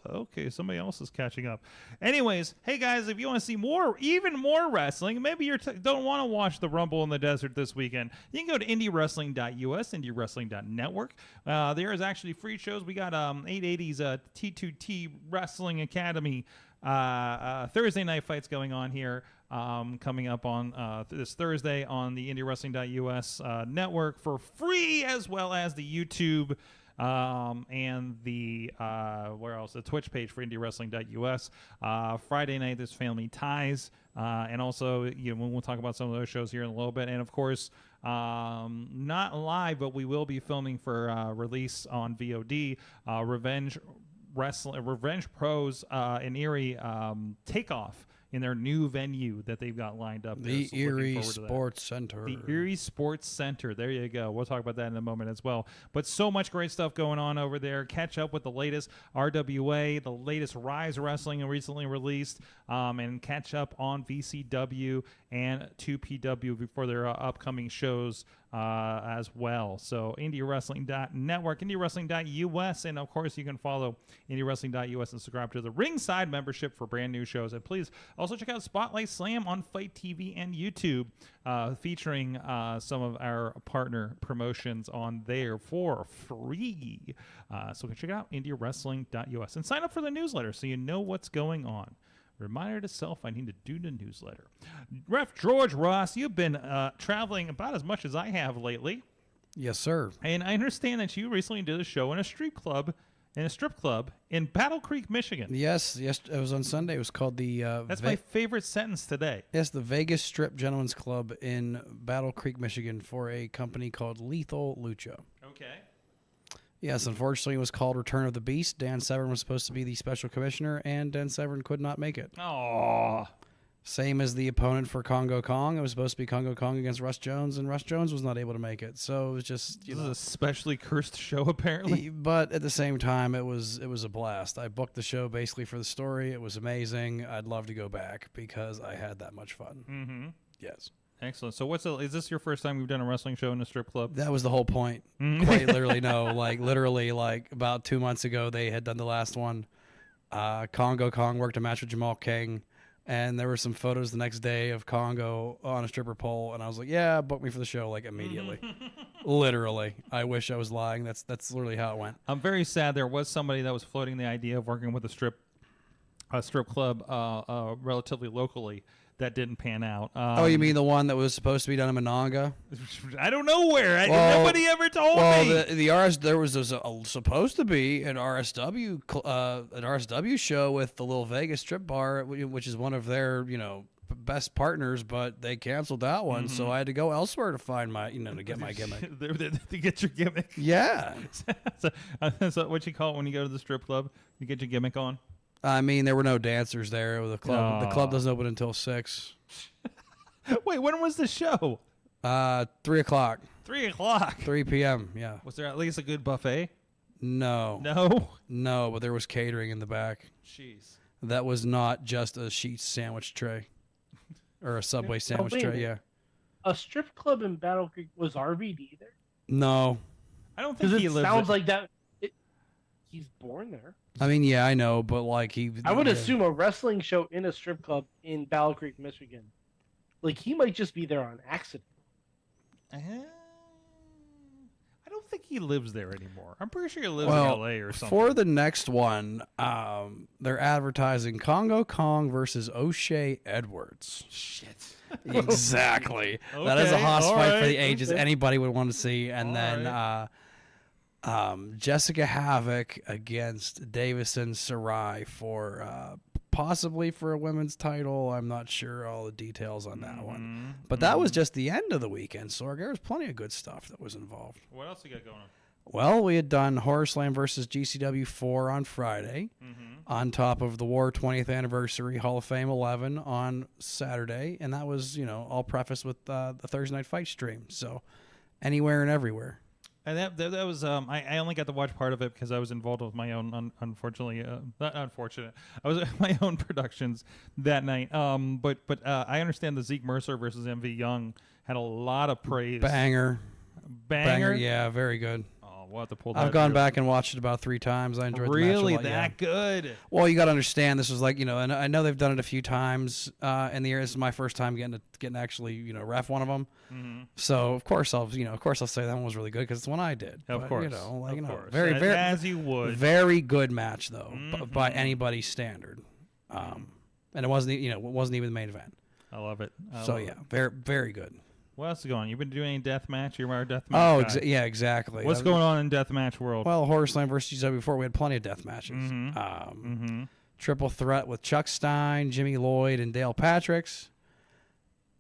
okay, somebody else is catching up. Anyways, hey guys, if you want to see even more wrestling, maybe you don't want to watch the Rumble in the Desert this weekend, you can go to indiewrestling.us, indiewrestling.network. There is actually free shows. We got 880's T2T Wrestling Academy Thursday night fights going on here. Coming up on this Thursday on the indiewrestling.us network for free, as well as the YouTube and the where else? The Twitch page for indiewrestling.us. Friday night, there's Family Ties, and also we'll talk about some of those shows here in a little bit. And of course, not live, but we will be filming for release on VOD. Revenge Pros in Erie takeoff in their new venue that they've got lined up.
The
So looking
Erie
forward to that.
Sports Center.
The Erie Sports Center. There you go. We'll talk about that in a moment as well. But so much great stuff going on over there. Catch up with the latest RWA, the latest Rise Wrestling recently released, and catch up on VCW and 2PW before their upcoming shows as well. So indiewrestling.network, indiewrestling.us, and of course you can follow indiewrestling.us and subscribe to the Ringside membership for brand new shows. And please also check out Spotlight Slam on Fight TV and YouTube, featuring some of our partner promotions on there for free. So check it out, indiewrestling.us, and sign up for the newsletter so you know what's going on. Reminder to self, I need to do the newsletter. Ref George Ross, you've been traveling about as much as I have lately.
Yes, sir.
And I understand that you recently did a show in a strip club in Battle Creek, Michigan.
Yes, it was on Sunday. It was called the
That's my favorite sentence today.
Yes, the Vegas Strip Gentlemen's Club in Battle Creek, Michigan, for a company called Lethal Lucha.
Okay.
Yes, unfortunately, it was called Return of the Beast. Dan Severn was supposed to be the special commissioner, and Dan Severn could not make it.
Oh.
Same as the opponent for Congo Kong. It was supposed to be Congo Kong against Russ Jones, and Russ Jones was not able to make it. So it was just,
This is a specially cursed show, apparently.
But at the same time, it was a blast. I booked the show basically for the story. It was amazing. I'd love to go back because I had that much fun.
Mm-hmm.
Yes.
Excellent. So is this your first time you've done a wrestling show in a strip club?
That was the whole point. Quite literally, no. Literally, about 2 months ago, they had done the last one. Congo Kong worked a match with Jamal King, and there were some photos the next day of Congo on a stripper pole, and I was like, yeah, book me for the show, immediately. Literally. I wish I was lying. That's literally how it went.
I'm very sad there was somebody that was floating the idea of working with a strip club relatively locally. That didn't pan out.
Oh, you mean the one that was supposed to be done in Monongah?
I don't know where. Nobody ever told me.
There was supposed to be an RSW show with the Little Vegas Strip Bar, which is one of their best partners, but they canceled that one, so I had to go elsewhere to find my to get my gimmick.
To get your gimmick.
Yeah.
So what you call it when you go to the strip club? You get your gimmick on.
I mean, there were no dancers there. The club doesn't open until 6.
Wait, when was the show?
3 o'clock.
3 o'clock.
3 p.m. Yeah.
Was there at least a good buffet?
No. No, but there was catering in the back.
Jeez.
That was not just a Sheetz sandwich tray or a Subway sandwich tray. Yeah.
A strip club in Battle Creek, was RVD there?
No.
I don't think
Because
he
it
lives.
sounds like that. He's born there.
I mean, yeah, I know, but
I would assume a wrestling show in a strip club in Battle Creek, Michigan. He might just be there on accident.
I don't think he lives there anymore. I'm pretty sure he lives in LA or something.
For the next one, they're advertising Congo Kong versus O'Shea Edwards.
Shit.
Exactly. That is a hoss fight for the ages
okay.
anybody would want to see. And then Jessica Havoc against Davison Sarai for possibly for a women's title. I'm not sure all the details on that one. But that was just the end of the weekend, Sorg. There was plenty of good stuff that was involved.
What else you got going on?
Well, we had done Horror Slam versus GCW 4 on Friday, on top of the Warr 20th Anniversary Hall of Fame 11 on Saturday, and that was, all prefaced with the Thursday Night Fight stream. So, anywhere and everywhere.
And that was I only got to watch part of it because I was involved with my own unfortunately not unfortunate I was my own productions that night. But I understand the Zeke Mercer versus MV Young had a lot of praise.
Banger, yeah, very good.
We'll have to pull that.
I've gone back and watched it about 3 times. I enjoyed the match a lot.
Really, that good?
Well, you got to understand this was like, and I know they've done it a few times in the year. This is my first time getting to actually ref one of them. So of course I'll say that one was really good because it's the one I did.
Of course,
very
as you would.
Very good match though, by anybody's standard. And it wasn't it wasn't even the main event.
I love it.
Very very good.
What else is going on? You been doing any deathmatch? You're our deathmatch guy.
Yeah, exactly.
What's going on in deathmatch world?
Well, Horror Slam versus GCW before we had plenty of death matches. Triple threat with Chuck Stein, Jimmy Lloyd, and Dale Patricks.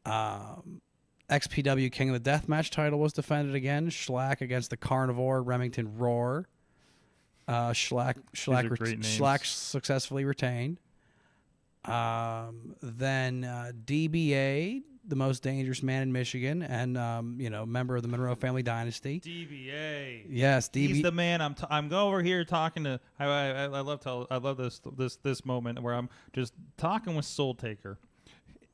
XPW King of the Deathmatch title was defended again. Schlack against the Carnivore, Remington Roar. Schlack successfully retained. Then DBA, the most dangerous man in Michigan, and member of the Monroe family dynasty.
DBA.
Yes,
He's the man. I'm going over here talking to. I love this moment where I'm just talking with Soul Taker,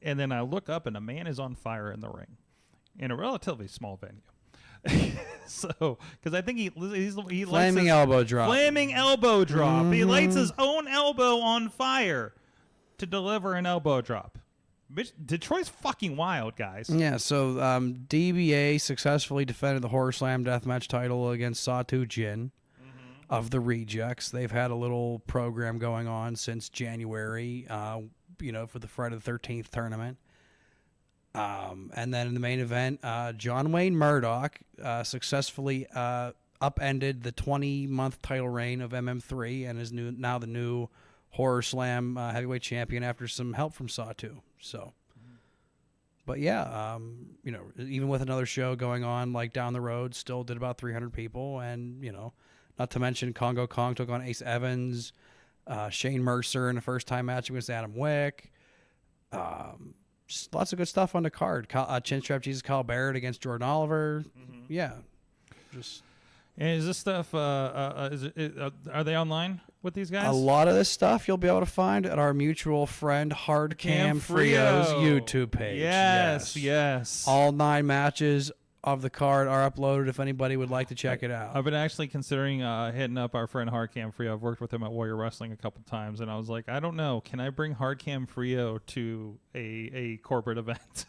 and then I look up and a man is on fire in the ring, in a relatively small venue. So, because I think he
flaming elbow drop.
Flaming elbow drop. He lights his own elbow on fire to deliver an elbow drop. Detroit's fucking wild, guys.
Yeah, so DBA successfully defended the Horror Slam Deathmatch title against Satu Jin of the Rejects. They've had a little program going on since January, for the Friday the 13th tournament. And then in the main event, John Wayne Murdoch successfully upended the 20-month title reign of MM3 and is now the new Horror Slam heavyweight champion after some help from Satu. So, but yeah, even with another show going on like down the road, still did about 300 people, and not to mention Congo Kong took on Ace Evans, Shane Mercer in a first-time match against Adam Wick. Just lots of good stuff on the card. Chinstrap Jesus Kyle Barrett against Jordan Oliver. Yeah, just.
And is this stuff? Are they online with these guys?
A lot of this stuff you'll be able to find at our mutual friend Hard Cam Frio's YouTube page.
Yes.
All 9 matches of the card are uploaded if anybody would like to check it out.
I've been actually considering hitting up our friend Hard Cam Frio. I've worked with him at Warrior Wrestling a couple times, and I was like, I don't know, can I bring Hard Cam Frio to a corporate event?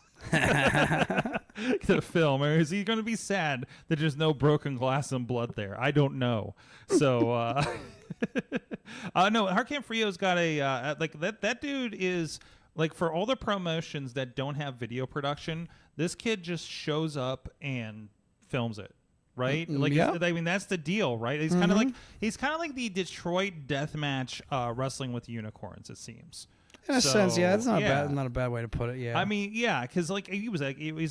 To film, or is he going to be sad that there's no broken glass and blood there? I don't know. So no, Hardcam Frio's got a that dude is like, for all the promotions that don't have video production, this kid just shows up and films it. Right? Like,
yeah.
I mean, that's the deal, right? He's kind of like the Detroit deathmatch wrestling with unicorns, it seems.
In a sense, yeah, it's not a bad way to put it. Yeah,
I mean, yeah, because like he was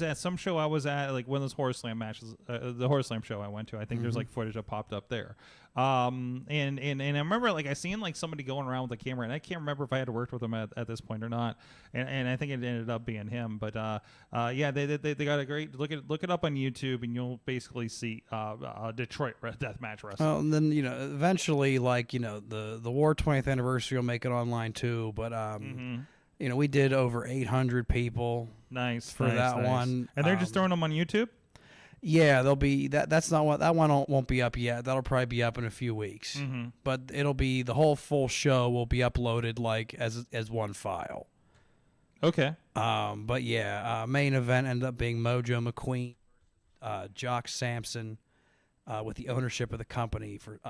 at some show I was at, like one of those Horror Slam matches, the Horror Slam show I went to. I think there's like footage that popped up there. And I remember like I seen like somebody going around with a camera, and I can't remember if I had worked with him at this point or not. And I think it ended up being him. But yeah, they got a great look it up on YouTube, and you'll basically see Detroit deathmatch wrestling.
Well, and then eventually, like the Warr 20th anniversary will make it online too. But we did over 800 people.
Nice
for that one,
and they're just throwing them on YouTube.
Yeah, they'll be that's not what that one won't be up yet. That'll probably be up in a few weeks. But it'll be the whole full show will be uploaded like as one file.
Okay.
But yeah, main event ended up being Mojo McQueen, Jock Sampson, with the ownership of the company for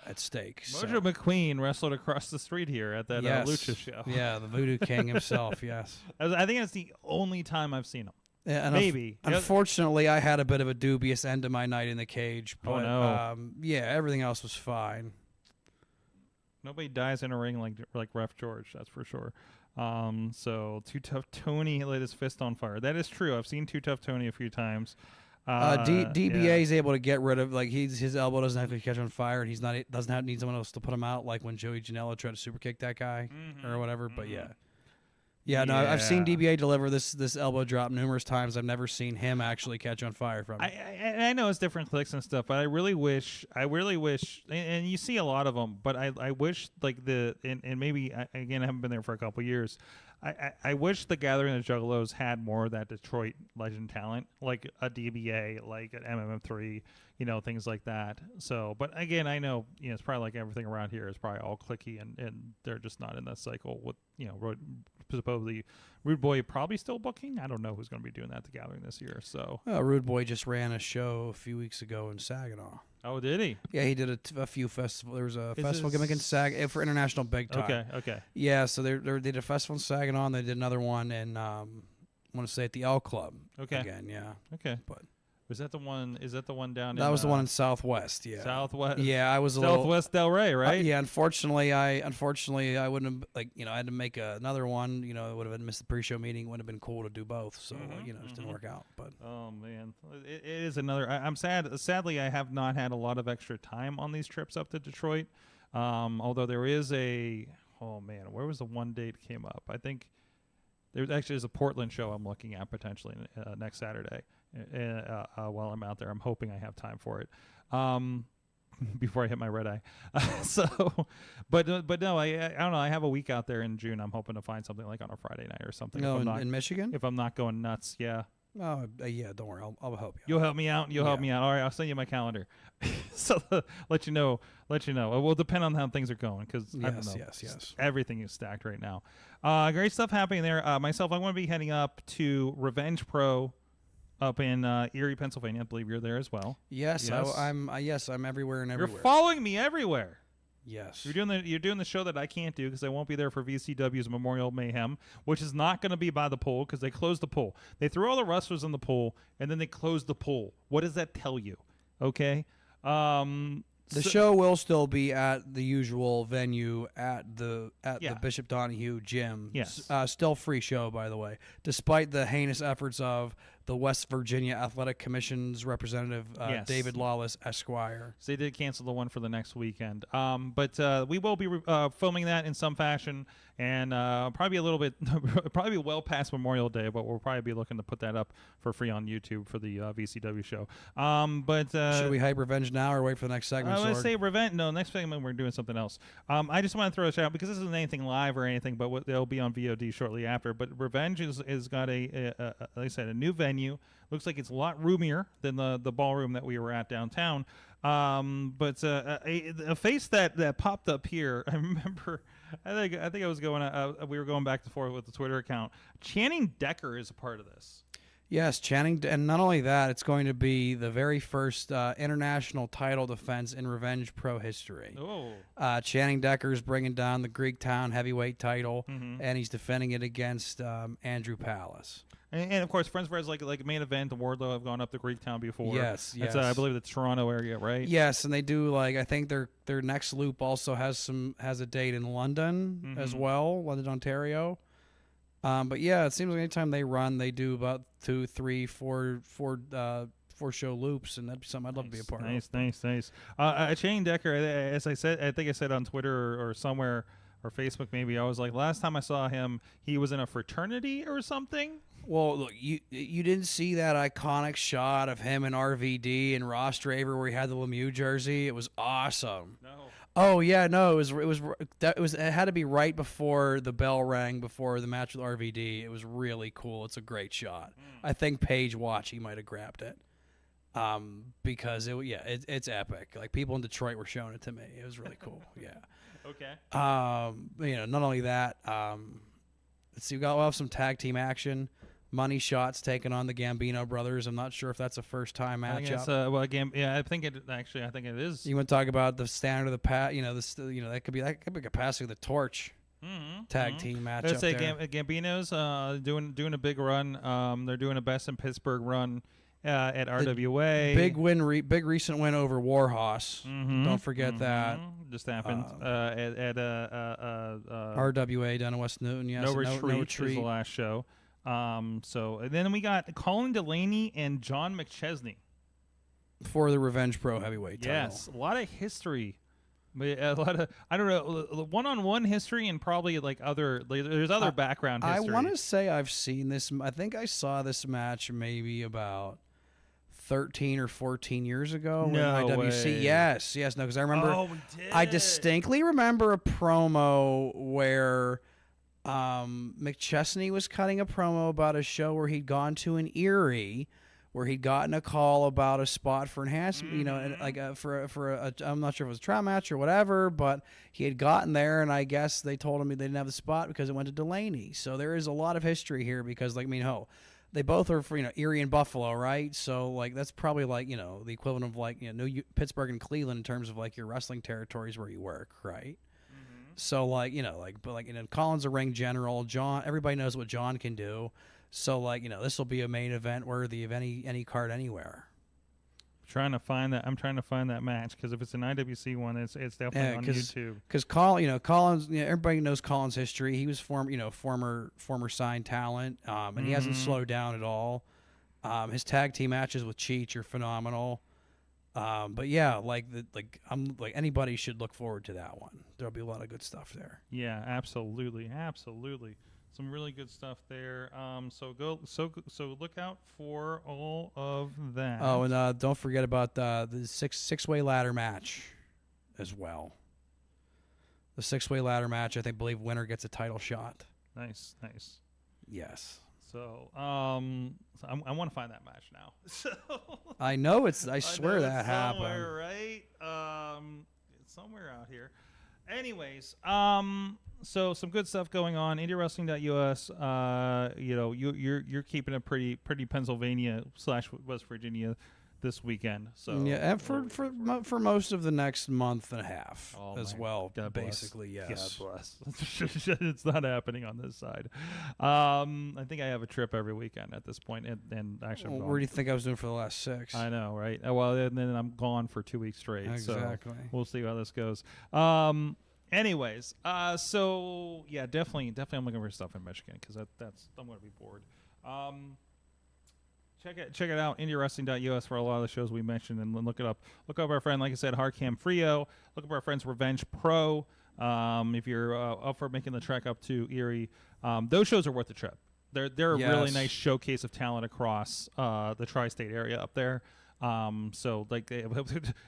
at stake.
Mojo McQueen wrestled across the street here at that Lucha show.
Yeah, the Voodoo King himself. Yes.
I think that's the only time I've seen him.
And
Maybe.
Unfortunately, I had a bit of a dubious end to my night in the cage. But,
Oh, no.
Yeah, everything else was fine.
Nobody dies in a ring like Ref George, that's for sure. So Too Tough Tony lit his fist on fire. That is true. I've seen Too Tough Tony a few times.
DBA is able to get rid of, like, his elbow doesn't have to catch on fire, and doesn't need someone else to put him out, like when Joey Janela tried to super kick that guy or whatever. But no, I've seen DBA deliver this elbow drop numerous times. I've never seen him actually catch on fire from it.
I know it's different clicks and stuff, but I really wish, and you see a lot of them, but I wish, like, and maybe, again, I haven't been there for a couple years, I wish the Gathering of the Juggalos had more of that Detroit legend talent, like a DBA, like an MMM3, things like that. So, but again, I know, it's probably like everything around here is probably all clicky, and they're just not in that cycle with, supposedly Rude Boy probably still booking. I don't know who's going to be doing that at the Gathering this year. So
Rude Boy just ran a show a few weeks ago in Saginaw.
Oh, did he?
Yeah, he did a few festivals. There was a festival gimmick in Saginaw for international big time.
Okay.
Yeah, so they did a festival in Saginaw, and they did another one in, I want to say at the L Club.
Okay.
Again, yeah.
Okay.
But
was that the one? Is that the one down?
That was the one in Southwest. Yeah.
Southwest.
Yeah, I was a
Southwest Del Rey, right?
Yeah. Unfortunately, I wouldn't have, I had to make another one. It would have missed the pre-show meeting. It would have been cool to do both. So it just didn't work out. But
oh man, it is another. I'm sad. Sadly, I have not had a lot of extra time on these trips up to Detroit. Although there is where was the one date came up? I think there's a Portland show I'm looking at potentially next Saturday. While I'm out there, I'm hoping I have time for it before I hit my red eye. But no, I don't know. I have a week out there in June. I'm hoping to find something like on a Friday night or something.
No, in Michigan.
If I'm not going nuts, yeah.
Oh, yeah. Don't worry. I'll help you.
You'll help me out. Help me out. All right. I'll send you my calendar. So let you know. It will depend on how things are going because I don't know.
Yes.
Everything is stacked right now. Great stuff happening there. Myself, I'm going to be heading up to Revenge Pro up in Erie, Pennsylvania. I believe you're there as well.
Yes. I'm everywhere and everywhere.
You're following me everywhere.
Yes.
You're doing the show that I can't do because I won't be there for VCW's Memorial Mayhem, which is not going to be by the pool because they closed the pool. They threw all the wrestlers in the pool and then they closed the pool. What does that tell you? Okay.
The show will still be at the usual venue at the Bishop Donahue Gym.
Yes.
Still free show, by the way, despite the heinous efforts of the West Virginia Athletic Commission's representative, David Lawless, Esquire.
So they did cancel the one for the next weekend. But we will be filming that in some fashion, and probably a little bit, probably well past Memorial Day, but we'll probably be looking to put that up for free on YouTube for the VCW show.
Should we hype Revenge now or wait for the next segment?
I would say Revenge. No, next segment we're doing something else. I just want to throw this out because this isn't anything live or anything, but they'll be on VOD shortly after. But Revenge is got like I said, a new venue. Looks like it's a lot roomier than the ballroom that we were at downtown. But a face that popped up here. I remember. I think I was going. We were going back and forth with the Twitter account. Channing Decker is a part of this.
Yes, Channing, and not only that, it's going to be the very first international title defense in Revenge Pro history.
Oh,
Channing Decker's bringing down the Greektown heavyweight title, and he's defending it against Andrew Palace.
And of course, Friends Friends like Main Event and Wardlow have gone up to Greektown before.
Yes.
I believe the Toronto area, right?
Yes, and they do I think their next loop also has a date in London as well, London, Ontario. But yeah, it seems like anytime they run, they do about 2, 3, 4 show loops, and that'd be something I'd love to be a part of.
Nice. Channing Decker, as I said, I think I said on Twitter or somewhere or Facebook maybe, I was like, last time I saw him, he was in a fraternity or something.
Well, look, you didn't see that iconic shot of him and RVD and Ross Draver where he had the Lemieux jersey. It was awesome.
No.
Oh yeah, no, it had to be right before the bell rang before the match with RVD. It was really cool. It's a great shot. I think Paige Watchie might have grabbed it. Because it's epic. Like people in Detroit were showing it to me. It was really cool. Yeah.
Okay.
Not only that, let's see, we'll have some tag team action. Money Shots taking on the Gambino brothers. I'm not sure if that's a first time matchup.
I think it is.
You want to talk about the standard of the that could be a passing of the torch. tag team match
Let's
up
say
there.
Gambino's doing a big run. They're doing a Best in Pittsburgh run at RWA.
Big recent win over Warhorse. Don't forget that.
Just happened at
RWA down in West Newton. Yes,
No Retreat is the
Retreat.
last show. So and then we got Colin Delaney and John McChesney.
For the Revenge Pro Heavyweight title.
Yes, a lot of history. A lot of, I don't know, one-on-one history and probably there's other background history.
I want to say I've seen this. I think I saw this match maybe about 13 or 14 years ago
No
in IWC.
way.
Yes, no, because I remember.
Oh, we did.
I distinctly remember a promo where McChesney was cutting a promo about a show where he'd gone to in Erie, where he'd gotten a call about a spot for enhancement, you know, and like for a I'm not sure if it was a tryout match or whatever, but he had gotten there, and I guess they told him they didn't have the spot because it went to Delaney. So there is a lot of history here because, like, I mean, they both are for, Erie and Buffalo, right? So like that's probably like, the equivalent of like, Pittsburgh and Cleveland in terms of like your wrestling territories where you work, right? So like, Colin's a ring general. John, everybody knows what John can do. So like, this will be a main event worthy of any card anywhere.
I'm trying to find that match because if it's an IWC one, it's definitely on YouTube.
Because Colin's, everybody knows Colin's history. He was former signed talent, and he hasn't slowed down at all. His tag team matches with Cheech are phenomenal. But yeah, anybody should look forward to that one. There'll be a lot of good stuff there.
Yeah, absolutely. Some really good stuff there. So look out for all of that.
Oh, and don't forget about the six-way ladder match as well. The six-way ladder match, I believe winner gets a title shot.
Nice.
Yes.
So I want to find that match now. So
I know I swear that happened.
Somewhere, right? It's somewhere out here. Anyways, so some good stuff going on. IndieWrestling.us. You're keeping it pretty Pennsylvania / West Virginia this weekend. So
yeah, and for most of the next month and a half as well.
God
basically,
bless.
yes.
God bless. It's not happening on this side. I think I have a trip every weekend at this point, and actually, I'm
where do you think I was doing for the last 6?
I know, right? Well, and then I'm gone for 2 weeks straight.
Exactly.
So we'll see how this goes. Anyways, so yeah, definitely I'm looking for stuff in Michigan because that's I'm going to be bored. Check it out, IndieWrestling.us for a lot of the shows we mentioned, and look it up. Look up our friend, like I said, Hardcam Frio. Look up our friends Revenge Pro. If you're up for making the trek up to Erie, those shows are worth the trip. They're a really nice showcase of talent across the tri-state area up there. So like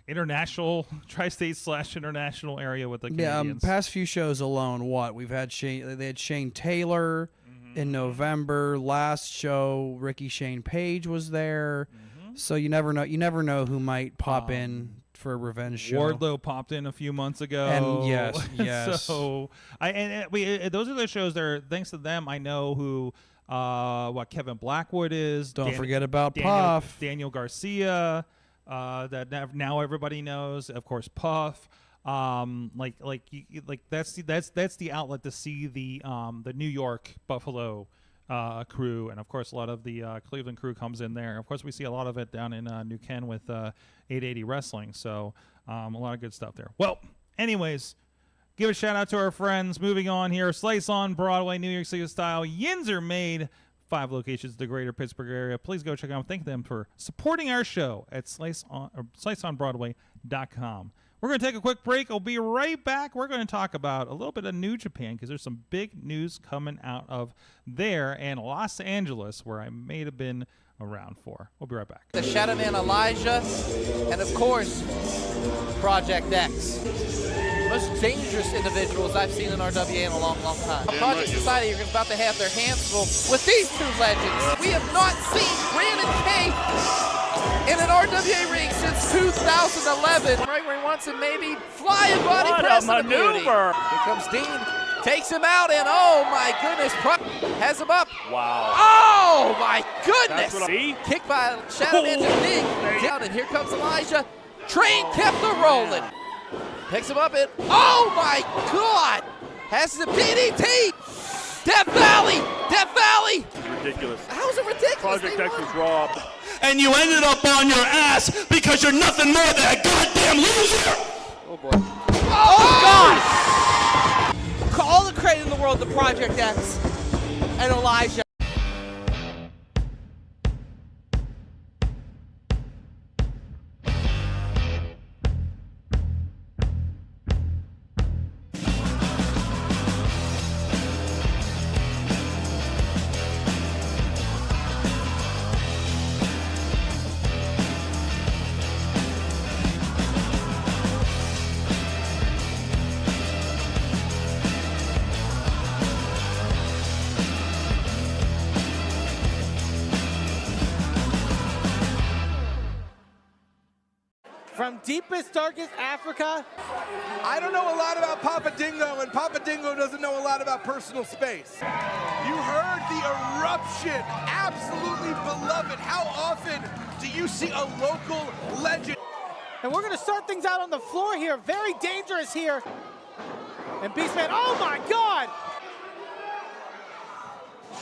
international tri-state / international area with the Canadians.
Past few shows alone, we've had they had Shane Taylor in November. Last show, Ricky Shane Page was there. So you never know who might pop in for a revenge show.
Wardlow popped in a few months ago.
And yes.
So those are the shows there. Thanks to them, I know who what Kevin Blackwood is.
Don't forget about Puff.
Daniel Garcia, that now everybody knows. Of course, Puff. That's the outlet to see the New York Buffalo crew, and of course a lot of the Cleveland crew comes in there. Of course, we see a lot of it down in New Ken with 880 Wrestling. So a lot of good stuff there. Well, anyways. Give a shout out to our friends. Moving on here, Slice on Broadway, New York City style. Yins are made. 5 locations in the greater Pittsburgh area. Please go check out. Thank them for supporting our show at sliceonbroadway.com. We're going to take a quick break. I'll be right back. We're going to talk about a little bit of New Japan because there's some big news coming out of there and Los Angeles, where I may have been around for. We'll be right back.
The Shadow Man Elijah, and of course, Project X. Most dangerous individuals I've seen in RWA in a long, long time. Project Society are about to have their hands full with these 2 legends. We have not seen Brandon Cate in an RWA ring since 2011. Right where he wants him, maybe flying body press maneuver. Here comes Dean, takes him out, and oh my goodness, has him up.
Wow.
Oh my goodness.
See?
Kick by Shadow Man to Big down, and here comes Elijah. Train kept her rolling. Picks him up and, oh my God! Has the PDT. Death Valley. Death Valley.
Ridiculous.
How is it ridiculous?
Project X was robbed.
And you ended up on your ass because you're nothing more than a goddamn loser.
Oh boy.
Oh, God! All the credit in the world to Project X and Elijah.
From deepest, darkest Africa.
I don't know a lot about Papa Dingo, and Papa Dingo doesn't know a lot about personal space. You heard the eruption. Absolutely beloved. How often do you see a local legend?
And we're going to start things out on the floor here. Very dangerous here. And Beastman, oh my God!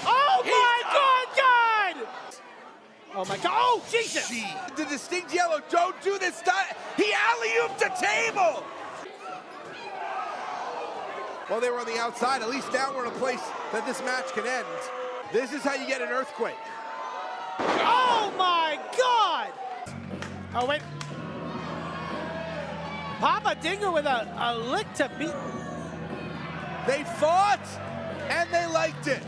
Oh my God! Oh my God! Oh Jesus!
The distinct yellow. Don't do this. He alley-ooped the table. Well, they were on the outside. At least now we're in a place that this match can end. This is how you get an earthquake.
Oh my God! Oh wait. Papa Dingo with a lick to beat.
They fought, and they liked it.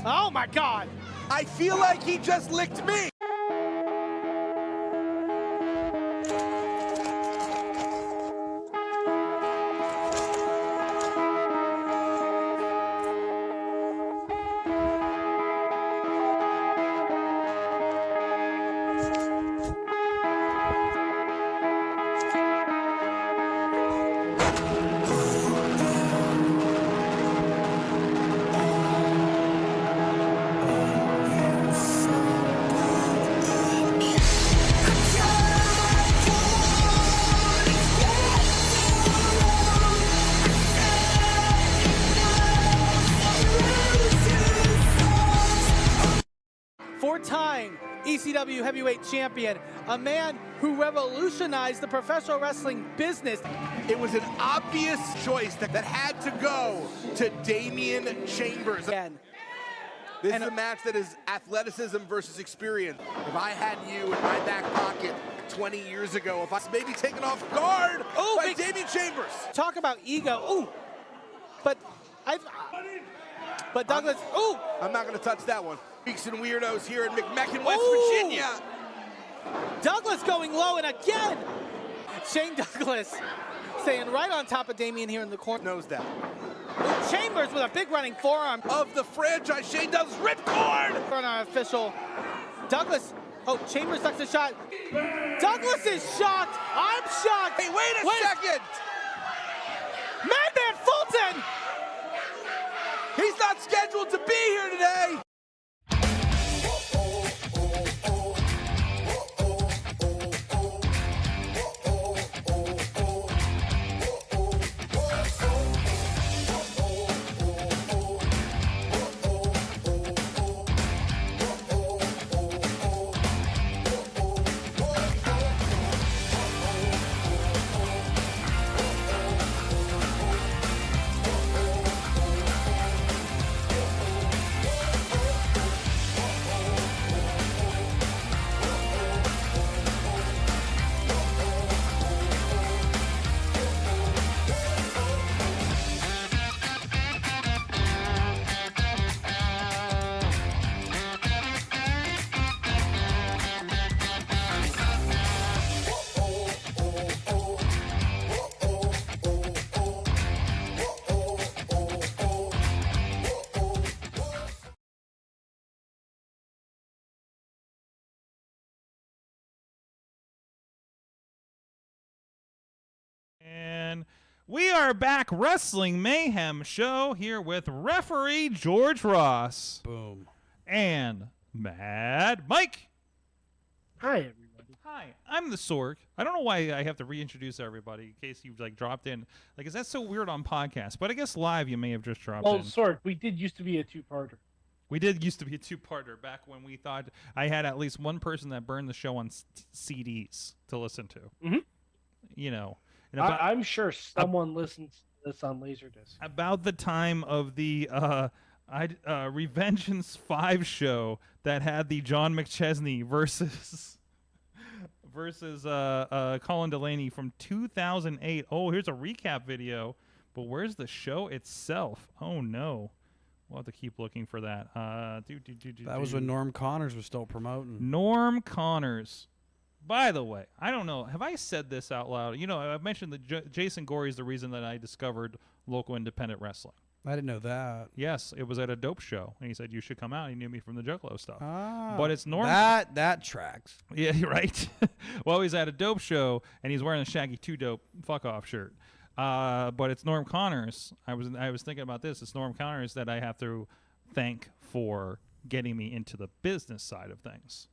Oh my God!
I feel like he just licked me.
Four-time ECW heavyweight champion, a man who revolutionized the professional wrestling business.
It was an obvious choice that had to go to Damian Chambers.
Again.
This is a match that is athleticism versus experience. If I had you in my back pocket 20 years ago, if I was maybe taken off guard by Damian Chambers.
Talk about ego. Ooh. But Douglas, ooh.
I'm not going to touch that one. Freaks and weirdos here in McMecken, West
Ooh.
Virginia.
Douglas going low, and again, Shane Douglas staying right on top of Damian here in the corner.
Knows that.
Chambers with a big running forearm.
Of the franchise, Shane Douglas ripcord.
On our official. Douglas, oh, Chambers ducks a shot. Douglas is shocked. I'm shocked.
Hey, wait a second.
Madman Fulton.
He's not scheduled to be here today.
And we are back, Wrestling Mayhem show here with referee George Ross.
Boom.
And Mad Mike.
Hi, everybody.
Hi, I'm the Sorg. I don't know why I have to reintroduce everybody in case you've like dropped in. Like, is that so weird on podcast? But I guess live you may have just dropped
Well,
in.
Sorg, we did used to be a two-parter.
We did used to be a two-parter back when we thought I had at least one person that burned the show on CDs to listen to.
Mhm.
You know, and
I'm sure someone listens to this on Laserdisc.
about the time of the Revengeance 5 show that had the John McChesney versus Colin Delaney from 2008. Oh, here's a recap video, but where's the show itself? Oh no, we'll have to keep looking for that.
That was when Norm Connors was still promoting.
Norm Connors. By the way, I don't know. Have I said this out loud? You know, I've mentioned that Jason Gorey is the reason that I discovered local independent wrestling.
I didn't know that.
Yes, it was at a dope show, and he said you should come out. He knew me from the Juggalo stuff.
Ah,
but it's Norm.
That tracks.
Yeah, right. Well, he's at a dope show, and he's wearing a Shaggy 2 Dope fuck off shirt. But it's Norm Connors. I was thinking about this. It's Norm Connors that I have to thank for getting me into the business side of things,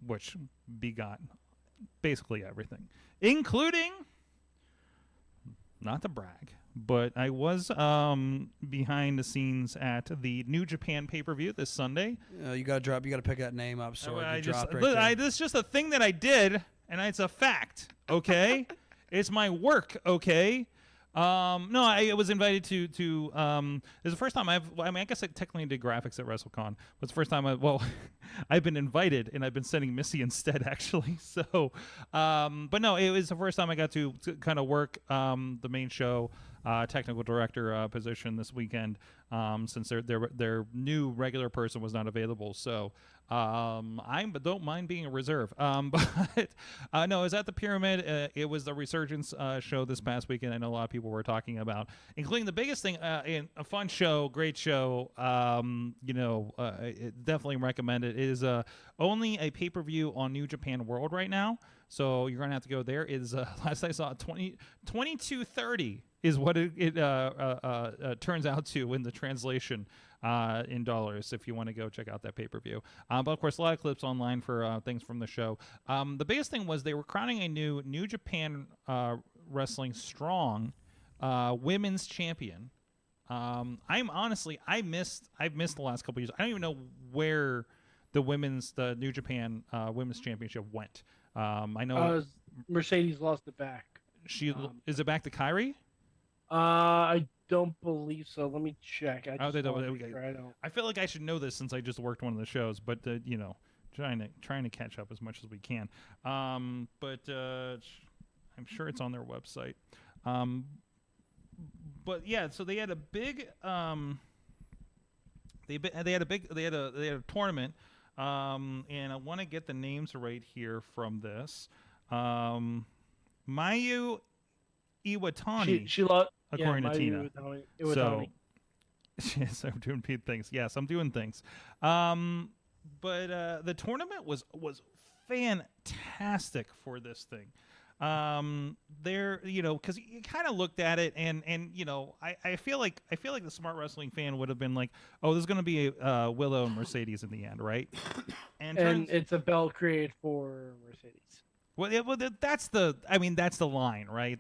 which begot basically everything, including, not to brag, but I was behind the scenes at the New Japan pay-per-view this Sunday.
You gotta pick that name up. So
This is just a thing that I did, and it's a fact. Okay, it's my work. Okay. No, I was invited to it's the first time I guess I technically did graphics at WrestleCon. But it's the first time I've been invited, and I've been sending Missy instead, actually. So, but no, it was the first time I got to kind of work the main show technical director position this weekend, since their new regular person was not available. So, but don't mind being a reserve. But no, it was at the Pyramid. It was the Resurgence show this past weekend. I know a lot of people were talking about, including the biggest thing, in a fun show, great show. Definitely recommend it. It is only a pay-per-view on New Japan World right now, so you're gonna have to go there. It is last I saw 2230 is what it turns out to in the translation. In dollars, if you want to go check out that pay-per-view. But of course, a lot of clips online for things from the show. The biggest thing was they were crowning a New Japan Wrestling Strong women's champion. I've missed the last couple years. I don't even know where the New Japan Women's Championship went. I know
Mercedes lost it back.
Is it back to Kyrie?
I don't believe so. Let me check. I
feel like I should know this since I just worked one of the shows, but trying to catch up as much as we can. But I'm sure it's on their website. But yeah, so they had a big they had a tournament, and I want to get the names right here from this. Mayu Iwatani.
She lost.
According to Tina. So,
yes,
I'm doing things. Yes, I'm doing things. But the tournament was fantastic for this thing. There, because you kind of looked at it, and I feel like the smart wrestling fan would have been like, oh, there's going to be a Willow and Mercedes in the end, right?
And it's a belt created for Mercedes.
Well, that's the line, right?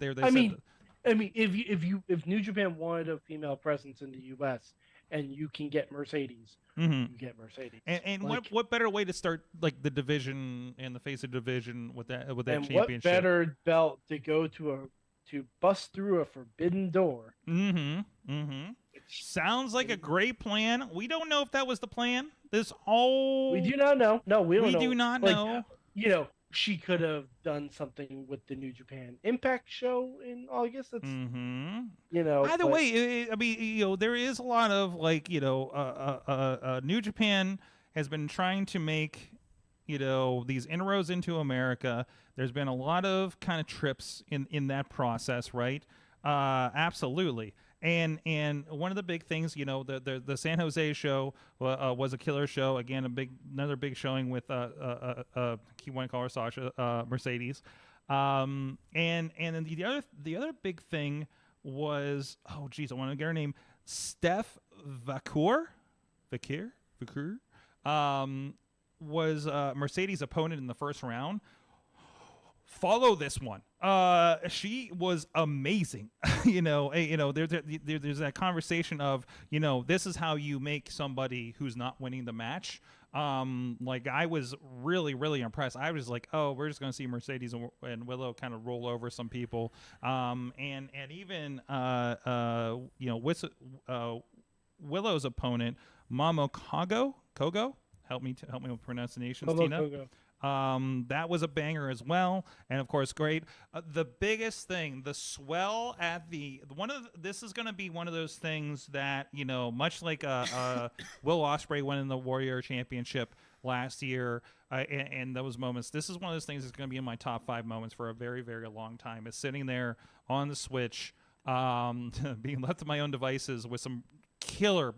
If New Japan wanted a female presence in the U.S. and you can get Mercedes, you get Mercedes.
And what better way to start like the division and the face of division with that championship?
What better belt to go to bust through a forbidden door?
Sounds like a great plan. We don't know if that was the plan.
We do not know. No, we don't know.
We do not know.
She could have done something with the New Japan Impact show in August. That's
Either way, there is a lot of New Japan has been trying to make these inroads into America. There's been a lot of kind of trips in that process, right? Absolutely. And one of the big things, the San Jose show was a killer show. Again, another big showing with want to call her Sasha, Mercedes. And then the other big thing was, I want to get her name, Steph Vakur. Mercedes' opponent in the first round. Follow this one. She was amazing. There's that conversation of, this is how you make somebody who's not winning the match. I was really, really impressed. I was like, oh, we're just going to see Mercedes and Willow kind of roll over some people. And even, Willow's opponent, Mamo Kogo, help me with pronunciations, Tina.
Kogo.
That was a banger as well, and of course, great. The biggest thing, the swell at this is going to be one of those things that, much like Will Ospreay winning the Warrior Championship last year, and those moments. This is one of those things that's going to be in my top 5 moments for a very, very long time. Is sitting there on the Switch, being left to my own devices with some killer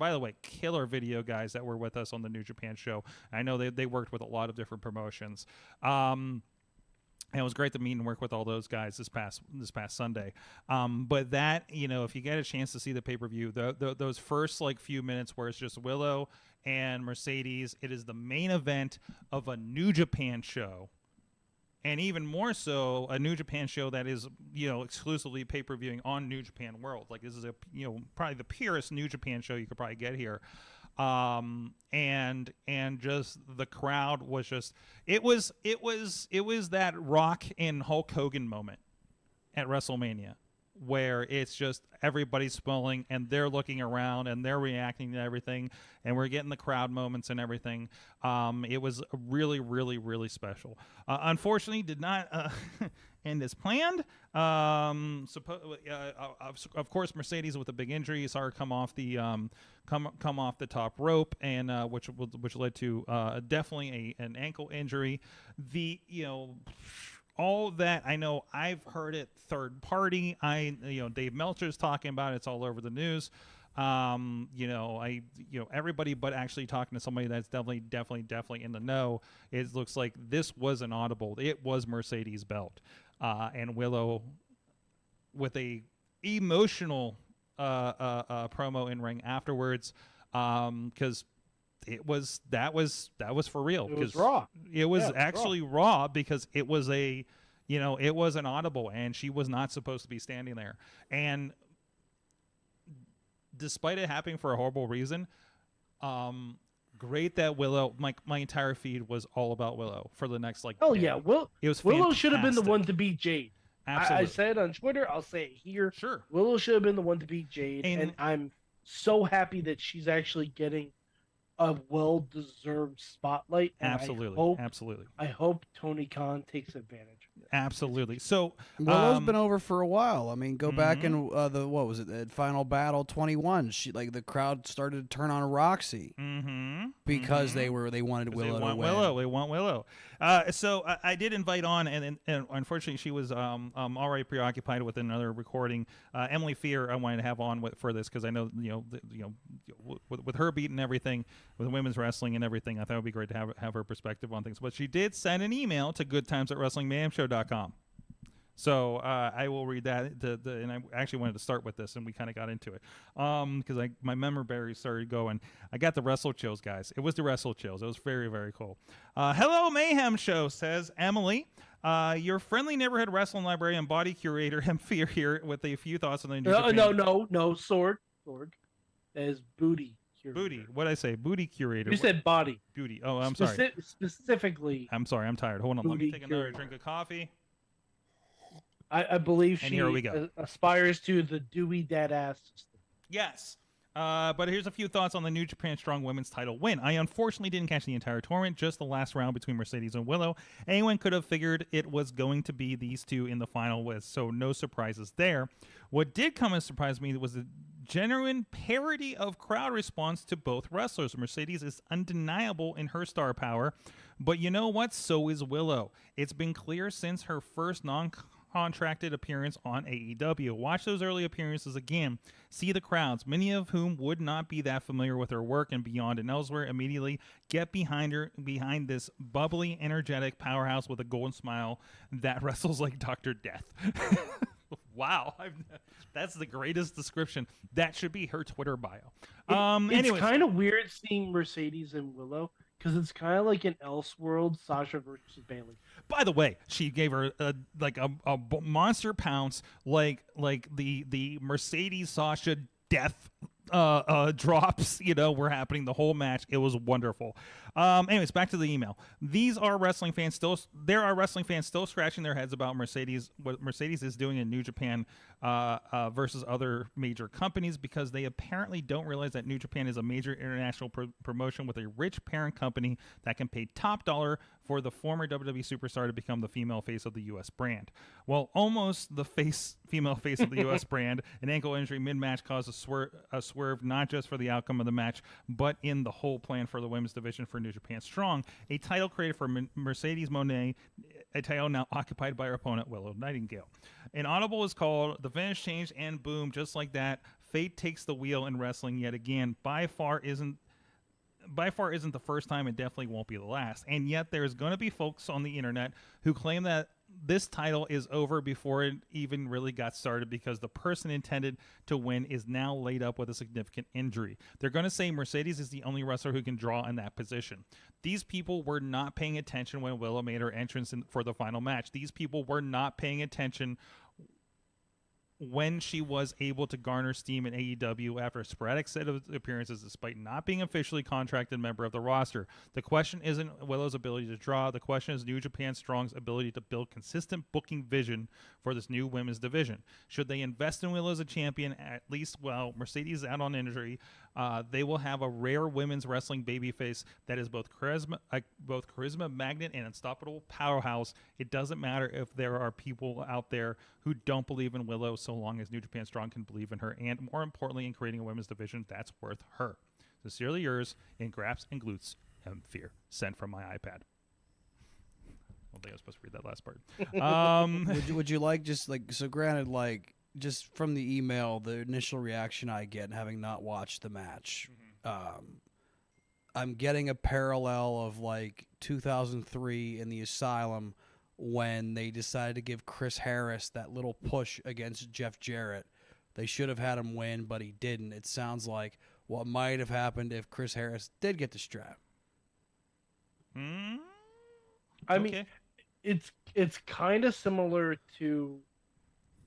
video guys that were with us on the New Japan show. I know they worked with a lot of different promotions. And it was great to meet and work with all those guys this past Sunday. But that, if you get a chance to see the pay-per-view, those first few minutes where it's just Willow and Mercedes, it is the main event of a New Japan show. And even more so, a New Japan show that is, exclusively pay-per-viewing on New Japan World. This is probably the purest New Japan show you could probably get here. And just the crowd was just, it was that Rock and Hulk Hogan moment at WrestleMania, where it's just everybody's spilling and they're looking around and they're reacting to everything, and we're getting the crowd moments and everything. It was really, really, really special. Unfortunately, did not end as planned. Of course, Mercedes with a big injury saw her come off the come off the top rope, and which led to definitely an ankle injury. All that, I know, I've heard it third party. Dave Meltzer's talking about it. It's all over the news. Everybody but actually talking to somebody that's definitely in the know. It looks like this was an audible. It was Mercedes' belt, and Willow with a emotional promo in ring afterwards, because that was for real.
It was raw.
It was actually raw because it was it was an audible, and she was not supposed to be standing there. And despite it happening for a horrible reason, great that Willow, my entire feed was all about Willow for the next day.
Yeah, it was Willow should have been the one to beat Jade.
Absolutely.
I said it on Twitter, I'll say it here.
Sure.
Willow should have been the one to beat Jade, and I'm so happy that she's actually getting a well-deserved spotlight. And
absolutely.
I hope Tony Kahn takes advantage.
Absolutely. So
Willow's been over for a while. I mean, go back in what was it? At Final Battle 21. She the crowd started to turn on Roxy because they wanted Willow to win.
They want Willow. So I did invite on, and unfortunately she was already preoccupied with another recording. Emily Fear I wanted to have on for this because I know with her beat and everything, with women's wrestling and everything, I thought it would be great to have her perspective on things. But she did send an email to goodtimes@wrestlingmayhemshow.com. So I will read that. And I actually wanted to start with this, and we kind of got into it because my memory berries started going. I got the Wrestle Chills, guys. It was the Wrestle Chills. It was very, very cool. Hello, Mayhem Show, says Emily. Your friendly neighborhood wrestling librarian, body curator, Fear here with a few thoughts on the New Japan.
No, Sorg. That is booty. Curator.
Booty. What'd I say? Booty curator.
You said body.
Booty. Oh, I'm sorry.
Specifically.
I'm sorry. I'm tired. Hold on. Let me take another drink of coffee.
I believe she
here we go.
Aspires to the Dewey Dadass system.
Yes. But here's a few thoughts on the New Japan Strong Women's title win. I unfortunately didn't catch the entire tournament, just the last round between Mercedes and Willow. Anyone could have figured it was going to be these two in the final with, so no surprises there. What did come as surprise me was the genuine parody of crowd response to both wrestlers. Mercedes is undeniable in her star power, but you know what? So is Willow. It's been clear since her first non-contracted appearance on AEW. Watch those early appearances again. See the crowds, many of whom would not be that familiar with her work and Beyond and Elsewhere, immediately get behind this bubbly, energetic powerhouse with a golden smile that wrestles like Dr. Death. Wow, that's the greatest description. That should be her Twitter bio.
It's kind of weird seeing Mercedes and Willow Because it's kind of like an Elseworld Sasha versus Bailey.
By the way, she gave her a monster pounce, like the Mercedes Sasha death drops, were happening the whole match. It was wonderful. Anyways, back to the email. There are wrestling fans still scratching their heads about what Mercedes is doing in New Japan versus other major companies, because they apparently don't realize that New Japan is a major international promotion with a rich parent company that can pay top dollar for the former WWE superstar to become the female face of the U.S. brand. Well, almost the female face of the U.S. brand. An ankle injury mid-match caused a swerve, not just for the outcome of the match, but in the whole plan for the women's division for New Japan Strong. A title created for Mercedes Moné, a title now occupied by her opponent, Willow Nightingale. An audible is called, the finish changed, and boom, just like that, fate takes the wheel in wrestling yet again. By far isn't the first time, and definitely won't be the last. And yet there's going to be folks on the internet who claim that this title is over before it even really got started, because the person intended to win is now laid up with a significant injury. They're going to say Mercedes is the only wrestler who can draw in that position. These people were not paying attention when Willow made her entrance for the final match. These people were not paying attention when she was able to garner steam in AEW after a sporadic set of appearances despite not being officially contracted member of the roster. The question isn't Willow's ability to draw. The question is New Japan Strong's ability to build consistent booking vision for this new women's division. Should they invest in Willow as a champion, at least while Mercedes is out on injury, they will have a rare women's wrestling babyface that is both charisma magnet and unstoppable powerhouse. It doesn't matter if there are people out there who don't believe in Willow, so long as New Japan Strong can believe in her, and more importantly, in creating a women's division that's worth her. Sincerely yours, in Graps and Glutes and Fear. Sent from my iPad. I don't think I was supposed to read that last part.
Would you like, just like, so granted, like, just from the email, the initial reaction I get, having not watched the match, I'm getting a parallel of like 2003 in the Asylum, when they decided to give Chris Harris that little push against Jeff Jarrett. They should have had him win, but he didn't. It sounds like what might have happened if Chris Harris did get the strap.
I mean, it's kind of similar to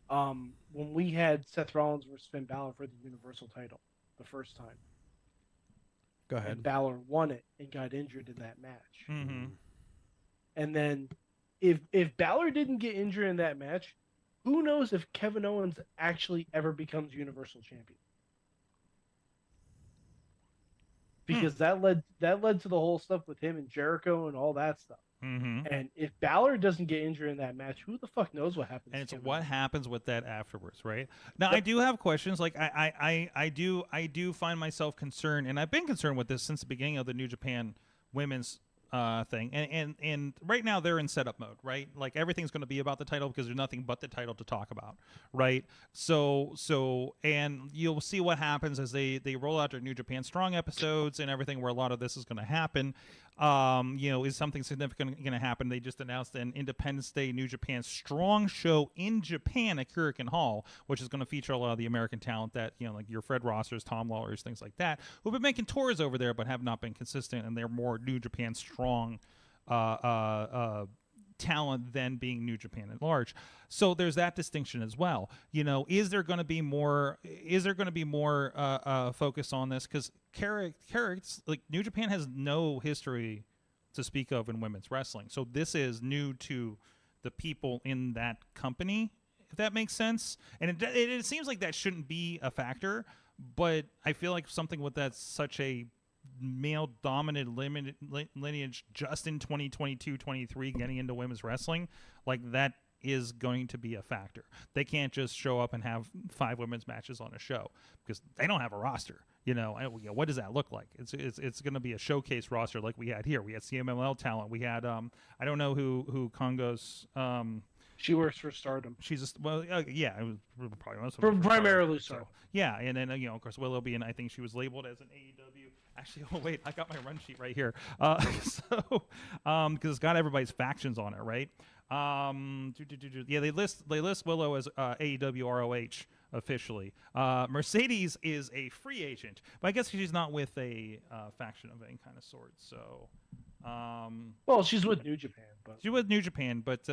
when we had Seth Rollins versus Finn Balor for the Universal title the first time.
Go ahead.
And Balor won it and got injured in that match.
Mm-hmm.
And then if Balor didn't get injured in that match, who knows if Kevin Owens actually ever becomes Universal Champion? Because that led to the whole stuff with him and Jericho and all that stuff.
Mm-hmm.
And if Balor doesn't get injured in that match, who the fuck knows what happens?
And it's
to
what
Owens.
happens with that afterwards, right? Now, I do have questions. Like I do find myself concerned, and I've been concerned with this since the beginning of the New Japan Women's thing, and right now they're in setup mode, right? Like everything's going to be about the title because there's nothing but the title to talk about, right? So and you'll see what happens as they roll out their New Japan Strong episodes and everything, where a lot of this is going to happen. Is something significant going to happen? They just announced an Independence Day New Japan Strong show in Japan at Kurikan Hall, which is going to feature a lot of the American talent that, like your Fred Rossers, Tom Lawlers, things like that, who've been making tours over there but have not been consistent, and they're more New Japan Strong talent than being New Japan at large. So there's that distinction as well. Is there going to be more focus on this? Because characters like New Japan has no history to speak of in women's wrestling. So this is new to the people in that company, if that makes sense. And it seems like that shouldn't be a factor, but I feel like something with that such a male-dominant lineage just in 2022-23 getting into women's wrestling, like that is going to be a factor. They can't just show up and have 5 women's matches on a show because they don't have a roster. What does that look like? It's going to be a showcase roster like we had here. We had CMLL talent. We had I don't know who Congo's.
She works for Stardom.
She's just yeah, it was
probably primarily
Stardom. So, yeah, and then of course Willow being, I think she was labeled as an AEW. Actually, oh wait, I got my run sheet right here. Because it's got everybody's factions on it, right? Yeah, they list Willow as AEW ROH. officially. Mercedes is a free agent, but I guess she's not with a faction of any kind of sort. So,
Well, she's with New Japan, but
she's with New Japan, but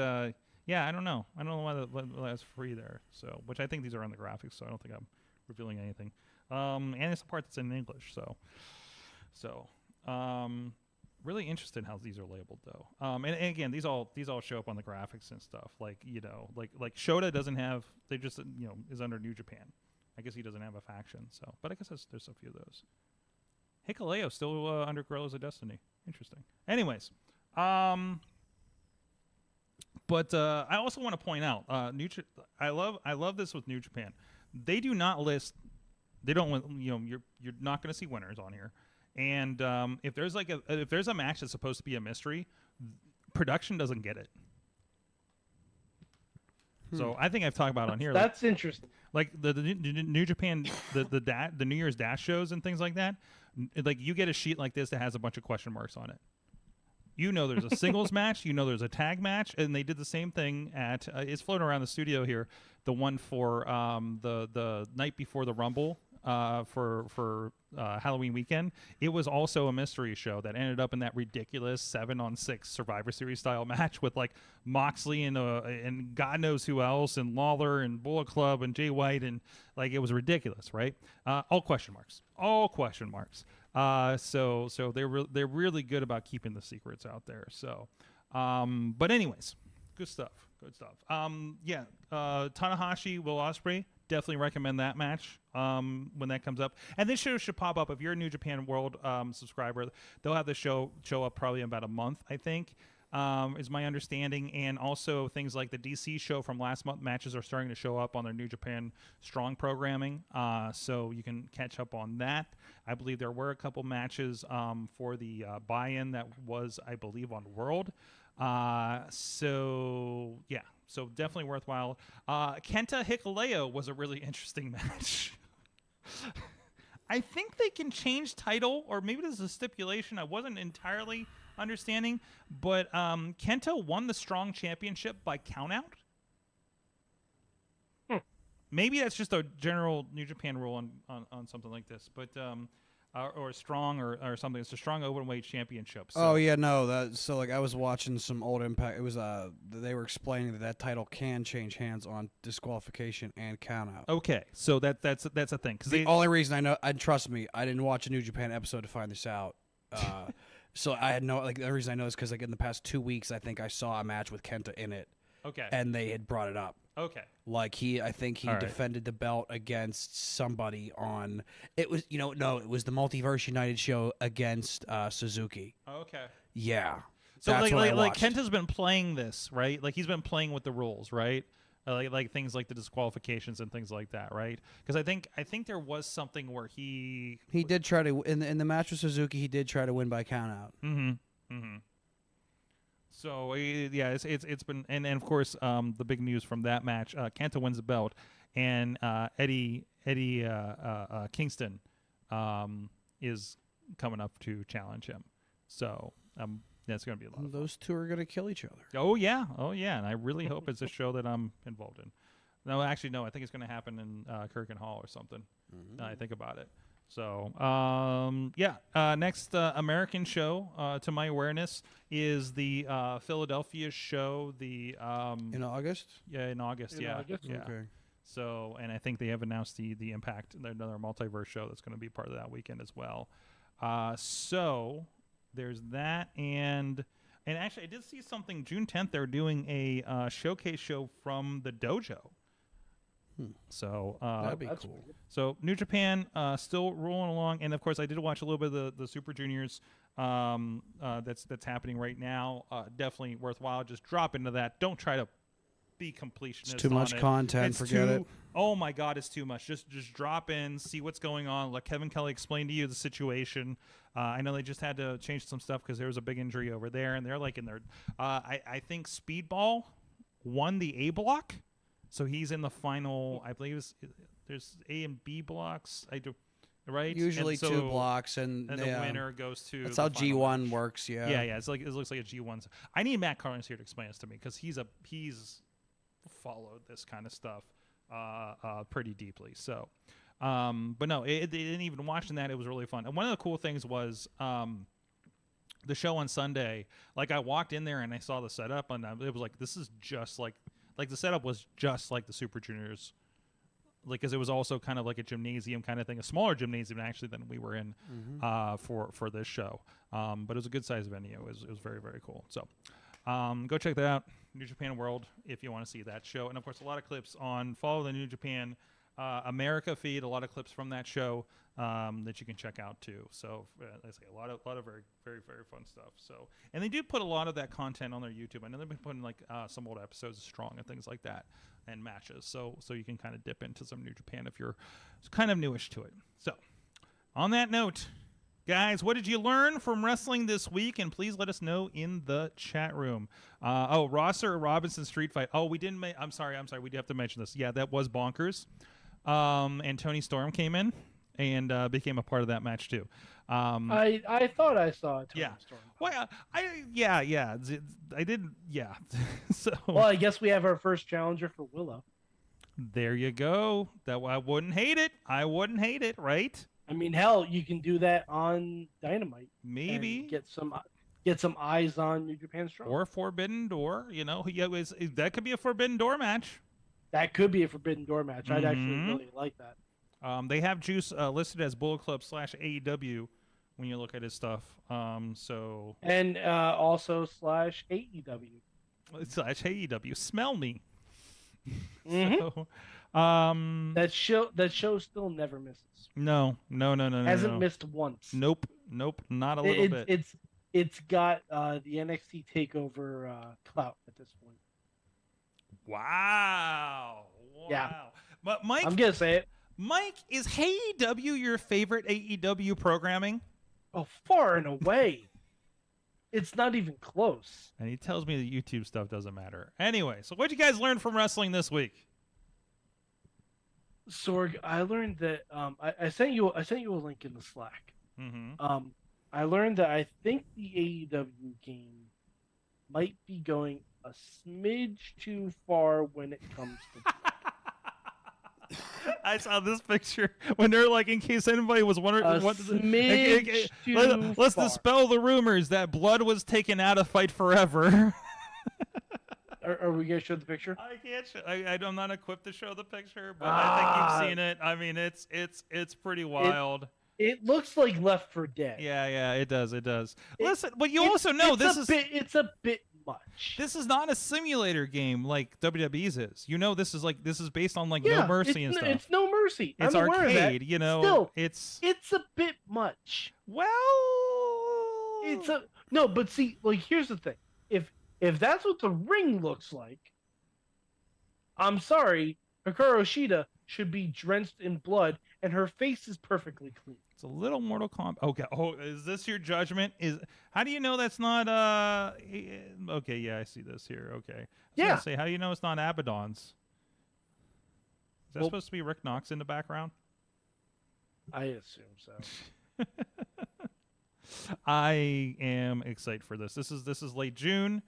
yeah, I don't know. I don't know why that's free there. So, which I think these are on the graphics, so I don't think I'm revealing anything. And it's the part that's in English, so really interested in how these are labeled though. And again, these all show up on the graphics and stuff. Like, you know, like Shota doesn't have, they just, you know, is under New Japan. I guess he doesn't have a faction. So, but I guess there's a few of those. Hikuleo still under Guerrillas of Destiny. Interesting. Anyways, but I also want to point out, I love this with New Japan. They do not list. They don't. You know, you're not going to see winners on here. And if there's a match that's supposed to be a mystery, production doesn't get it. So I think I've talked about it on here.
That's interesting.
Like the New Japan, the New Year's Dash shows and things like that. Like you get a sheet like this that has a bunch of question marks on it. You know there's a singles match. You know there's a tag match, and they did the same thing at. It's floating around the studio here. The one for the night before the Rumble for Halloween weekend. It was also a mystery show that ended up in that ridiculous 7-on-6 Survivor Series style match with like Moxley and God knows who else, and Lawler and Bullet Club and Jay White, and like it was ridiculous, right? All question marks. So they're really good about keeping the secrets out there. So, but anyways, good stuff. Yeah, Tanahashi, Will Ospreay, definitely recommend that match when that comes up. And this show should pop up if you're a New Japan World subscriber. They'll have the show up probably in about a month, I think, is my understanding. And also things like the DC show from last month matches are starting to show up on their New Japan Strong programming, so you can catch up on that. I believe there were a couple matches for the buy-in that was, I believe, on World. So yeah, so definitely worthwhile. Kenta Hikuleo was a really interesting match. I think they can change title, or maybe there's a stipulation I wasn't entirely understanding, but Kenta won the Strong Championship by countout. Maybe that's just a general New Japan rule on something like this, but or Strong or something. It's a Strong Openweight Championship. So.
Oh yeah, no. So like I was watching some old Impact. It was they were explaining that title can change hands on disqualification and countout.
Okay, so that's a thing. Cause
the only reason I know, and trust me, I didn't watch a New Japan episode to find this out. So I had no, like, the reason I know is because like in the past 2 weeks, I think I saw a match with Kenta in it.
Okay.
And they had brought it up.
Okay.
Like I think he defended the belt against somebody on, it was, it was the Multiverse United show against Suzuki.
Okay.
Yeah.
So
that's
like Kenta's been playing this, right? Like he's been playing with the rules, right? Like things like the disqualifications and things like that, right? Because I think there was something where he
did try to in the match with Suzuki. He did try to win by countout.
So yeah, it's been, and of course the big news from that match, Kenta wins the belt, and Eddie Kingston is coming up to challenge him. So that's going to be a lot of fun.
Those two are going to kill each other.
Oh yeah, and I really hope it's a show that I'm involved in. No, actually, no. I think it's going to happen in Kirken Hall or something. Now I think about it. So yeah. Next American show, to my awareness, is the Philadelphia show. The
in August.
Yeah, in August. Yeah.
Okay.
So, and I think they have announced the Impact, another multiverse show that's going to be part of that weekend as well. So there's that, and actually I did see something June 10th. They're doing a showcase show from the dojo. So
that'd be cool.
So New Japan still rolling along, and of course I did watch a little bit of the Super Juniors that's happening right now. Definitely worthwhile. Just drop into that. Don't try to be completionist.
It's too much content. Forget it.
Oh my God, it's too much. Just drop in, see what's going on. Let Kevin Kelly explain to you the situation. I know they just had to change some stuff because there was a big injury over there, and they're like in their. I think Speedball won the A block. So he's in the final, I believe there's A and B blocks. I do, right?
Usually
so,
2 blocks, and
the winner goes to.
That's how G1
match.
Works. Yeah.
Yeah. It looks like a G1. I need Matt Carnes here to explain this to me because he's followed this kind of stuff pretty deeply. So, but no, and even watching that, it was really fun. And one of the cool things was the show on Sunday. Like, I walked in there and I saw the setup, and it was like, this is just like the setup was just like the Super Juniors. Like, because it was also kind of like a gymnasium kind of thing, a smaller gymnasium actually than we were in for this show. But it was a good size venue. It was very, very cool. So go check that out, New Japan World, if you want to see that show. And of course, a lot of clips on follow the New Japan America feed. A lot of clips from that show that you can check out too. So I say a lot of very, very, very fun stuff. So, and they do put a lot of that content on their YouTube. I know they've been putting like some old episodes of Strong and things like that, and matches. So you can kind of dip into some New Japan if you're kind of newish to it. So on that note, guys, what did you learn from wrestling this week? And please let us know in the chat room. Rosser Robinson street fight. Oh, we didn't. I'm sorry. We do have to mention this. Yeah, that was bonkers. And Tony Storm came in and became a part of that match too.
I thought I saw Tony Storm.
Well, I didn't. Yeah. So.
Well, I guess we have our first challenger for Willow.
There you go. I wouldn't hate it. Right?
I mean, hell, you can do that on Dynamite.
Maybe
get some eyes on New Japan Strong
or Forbidden Door. You know, that could be a Forbidden Door match.
That could be a Forbidden Door match. I'd actually really like that.
They have Juice listed as Bullet Club /AEW when you look at his stuff. So
and also /AEW.
/AEW. Smell me.
Mm-hmm.
So,
that show still never misses.
No.
Hasn't missed once.
Nope. Not a little bit.
It's got the NXT Takeover clout at this point.
Wow.
Yeah.
But Mike,
I'm gonna say it.
Mike, is AEW your favorite AEW programming?
Oh, far and away. It's not even close.
And he tells me the YouTube stuff doesn't matter. Anyway, so what'd you guys learn from wrestling this week?
Sorg, I learned that I sent you a link in the Slack.
Mm-hmm.
I learned that I think the AEW game might be going a smidge too far when it comes to
I saw this picture when they're like, in case anybody was wondering, let's dispel the rumors that blood was taken out of Fight Forever.
Are we gonna show the picture?
I can't. I'm not equipped to show the picture, but I think you've seen it. I mean, it's pretty wild.
It looks like Left 4 Dead.
Yeah, it does. Listen, but you also know
it's a bit much.
This is not a simulator game like WWE's is. You know, this is based on like No Mercy and stuff.
It's No Mercy.
It's
I'm aware
arcade.
of that.
You know,
still,
it's
a bit much.
Well,
no, but see, like, here's the thing. If that's what the ring looks like, I'm sorry, Hikaru Shida should be drenched in blood, and her face is perfectly clean.
It's a little Mortal Kombat. Okay. Oh, is this your judgment? How do you know that's not? Okay, yeah, I see this here. Okay.
Yeah.
Say, how do you know it's not Abaddon's? Is that supposed to be Rick Knox in the background?
I assume so.
I am excited for this. This is late June.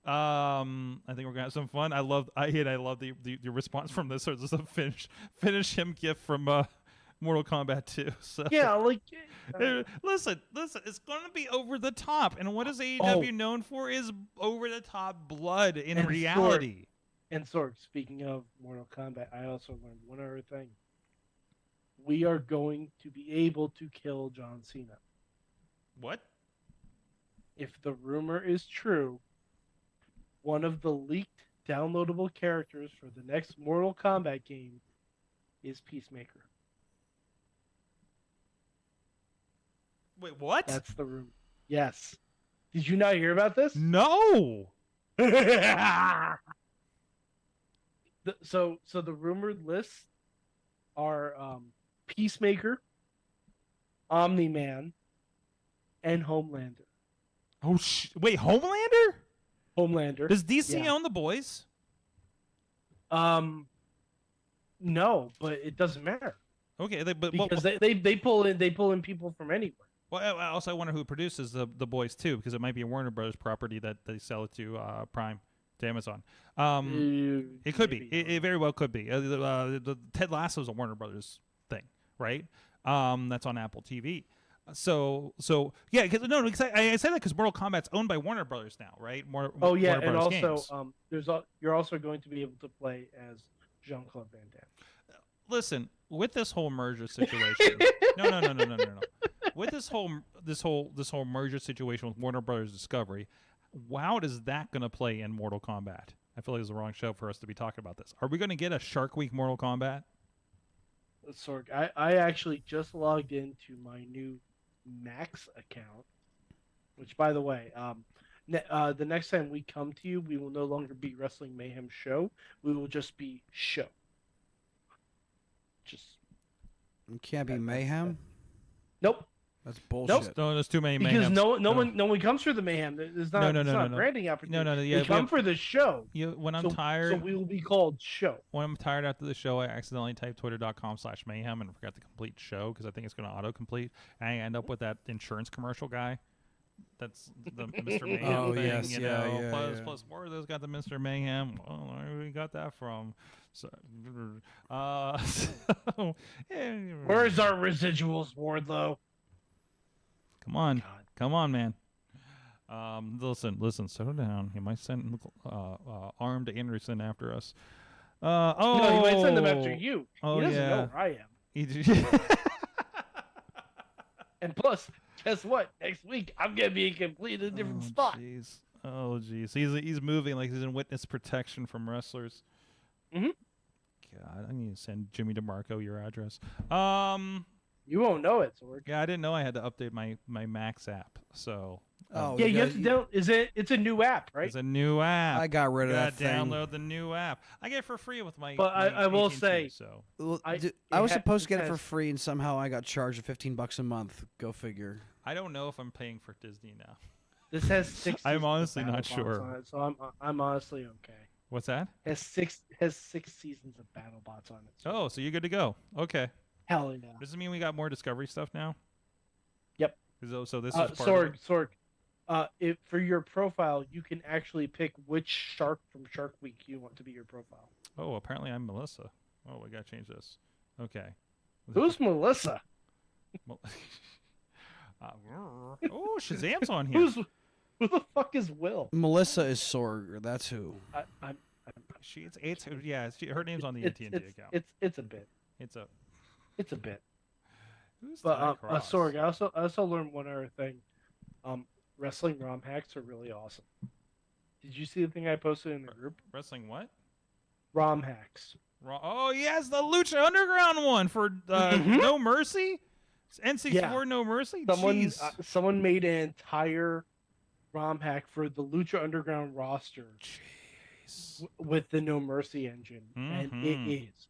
I think we're gonna have some fun. I love the response from this. So this is a finish him gift from Mortal Kombat 2. So
yeah, like
listen, it's gonna be over the top. And what is AEW known for is over the top blood in reality.
Sorg, speaking of Mortal Kombat, I also learned one other thing. We are going to be able to kill John Cena.
What?
If the rumor is true, one of the leaked downloadable characters for the next Mortal Kombat game is Peacemaker.
Wait, what?
That's the rumor. Yes. Did you not hear about this?
No.
So the rumored lists are Peacemaker, Omni-Man, and Homelander.
Oh, wait, Homelander?
Homelander.
Does DC own the boys?
No, but it doesn't matter.
Okay,
because they pull in people from anywhere.
Well, I wonder who produces the boys too, because it might be a Warner Brothers property that they sell it to Prime to Amazon.
Uh,
It could be.
maybe.
It very well could be. The Ted Lasso is a Warner Brothers thing, right? That's on Apple TV. So yeah, because I say that because Mortal Kombat's owned by Warner Brothers now, right?
Oh yeah,
Warner
and
Brothers
also
Games.
you're also going to be able to play as Jean-Claude Van Damme.
Listen, with this whole merger situation, no. With this whole merger situation with Warner Brothers Discovery, how is that going to play in Mortal Kombat? I feel like it's the wrong show for us to be talking about this. Are we going to get a Shark Week Mortal Kombat?
Sorg, I actually just logged into my new Max account, which, by the way, the next time we come to you, we will no longer be Wrestling Mayhem Show. We will just be Show. Just
It can't be Mayhem.
nope.
That's bullshit.
No, there's too many
Because
Mayhems.
no one comes for the Mayhem. There's not,
No,
it's
no,
not
no.
a branding opportunity.
No, yeah,
we come for the show.
When I'm
so,
tired,
so we will be called Show.
when I'm tired after the show, I accidentally type twitter.com/mayhem and forgot to complete show because I think it's going to autocomplete. And I end up with that insurance commercial guy. That's the Mr. Mayhem
Oh,
thing.
yes,
you
yeah,
know,
yeah,
plus,
yeah.
plus more of those got the Mr. Mayhem. Well, where we got that from? So, so yeah.
Where's our residuals, Wardlow?
Come on.
God.
Come on, man. Listen, settle down. He might send armed Anderson after us.
No, he might send them after you.
Oh,
He doesn't
yeah.
know where I am.
He
And plus, guess what? Next week, I'm going to be in a completely different spot.
Jeez. Oh, jeez. He's moving like he's in witness protection from wrestlers.
Mhm.
God, I need to send Jimmy DeMarco your address.
You won't know it, Sorg.
Yeah, I didn't know I had to update my Max app. So
Oh,
Yeah, you have to download. It's a new app, right?
it's a new app.
I got rid of
Gotta
that thing.
download the new app. I get it for free with my.
But
my
I will
AT&T,
say-
so.
Well,
I-
dude,
it
I was
ha-
supposed to
it
get it for
has-
free, and somehow I got charged $15 a month. Go figure.
I don't know if I'm paying for Disney now.
This has 6
I'm
seasons of
honestly not
BattleBots
sure.
on it, so I'm honestly okay.
What's that?
Has six seasons of BattleBots on it. So
Oh, so you're good to go. Okay.
hell yeah.
Does it mean we got more Discovery stuff now?
Yep.
So this is part of it?
Sorg. If for your profile, you can actually pick which shark from Shark Week you want to be your profile.
Oh, apparently I'm Melissa. Oh, we gotta change this. Okay.
Who's Melissa?
Well, oh, Shazam's on here.
Who the fuck is Will?
Melissa is Sorg. That's who.
I'm
her name's on the AT&T account.
It's a bit.
It's a.
It's a bit.
Who's
But
Ty Cross?
Sorg, I also learned one other thing. Wrestling ROM hacks are really awesome. Did you see the thing I posted in the group?
Wrestling what?
ROM hacks.
Oh yes, the Lucha Underground one for No Mercy. N64
Yeah.
No Mercy.
Someone
Jeez.
made an entire ROM hack for the Lucha Underground roster
Jeez.
with the No Mercy engine, and it
Mhm.
is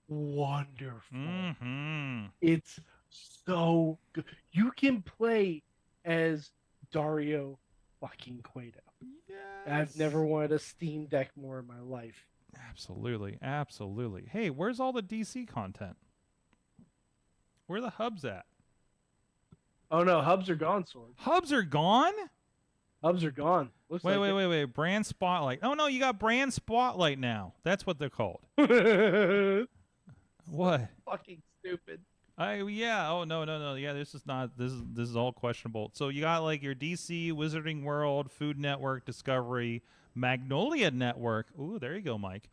wonderful.
Mm-hmm.
It's so good. You can play as Dario fucking Cueto.
Yes.
I've never wanted a Steam Deck more in my life.
Absolutely. Hey, where's all the DC content? Where are the hubs at?
Oh no, hubs are gone, Sword.
Hubs are gone?
Hubs are gone. Looks like
Wait. Brand Spotlight. Oh no, you got Brand Spotlight now. That's what they're called.
it.
What?
Fucking stupid.
Yeah. Oh no. Yeah, this is all questionable. So you got like your DC, Wizarding World, Food Network, Discovery, Magnolia Network. Ooh, there you go, Mike.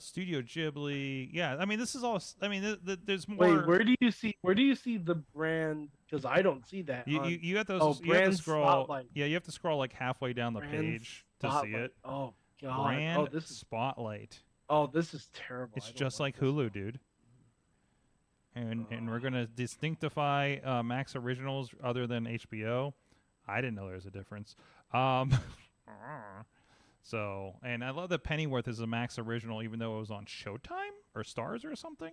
Studio Ghibli. Yeah, I mean this is all. I mean, there's more.
Wait, where do you see the brand? Because I don't see that.
You got those.
Oh,
you have to
Brand
scroll.
Spotlight.
Yeah, you have to scroll like halfway down the
Brand
page to see
Spotlight.
it.
Oh god.
Brand
Oh, this is
Spotlight.
this is terrible.
It's
I don't
just like
this.
Hulu, dude. And we're gonna distinctify Max Originals other than HBO. I didn't know there was a difference. So, and I love that Pennyworth is a Max Original, even though it was on Showtime or Stars or something.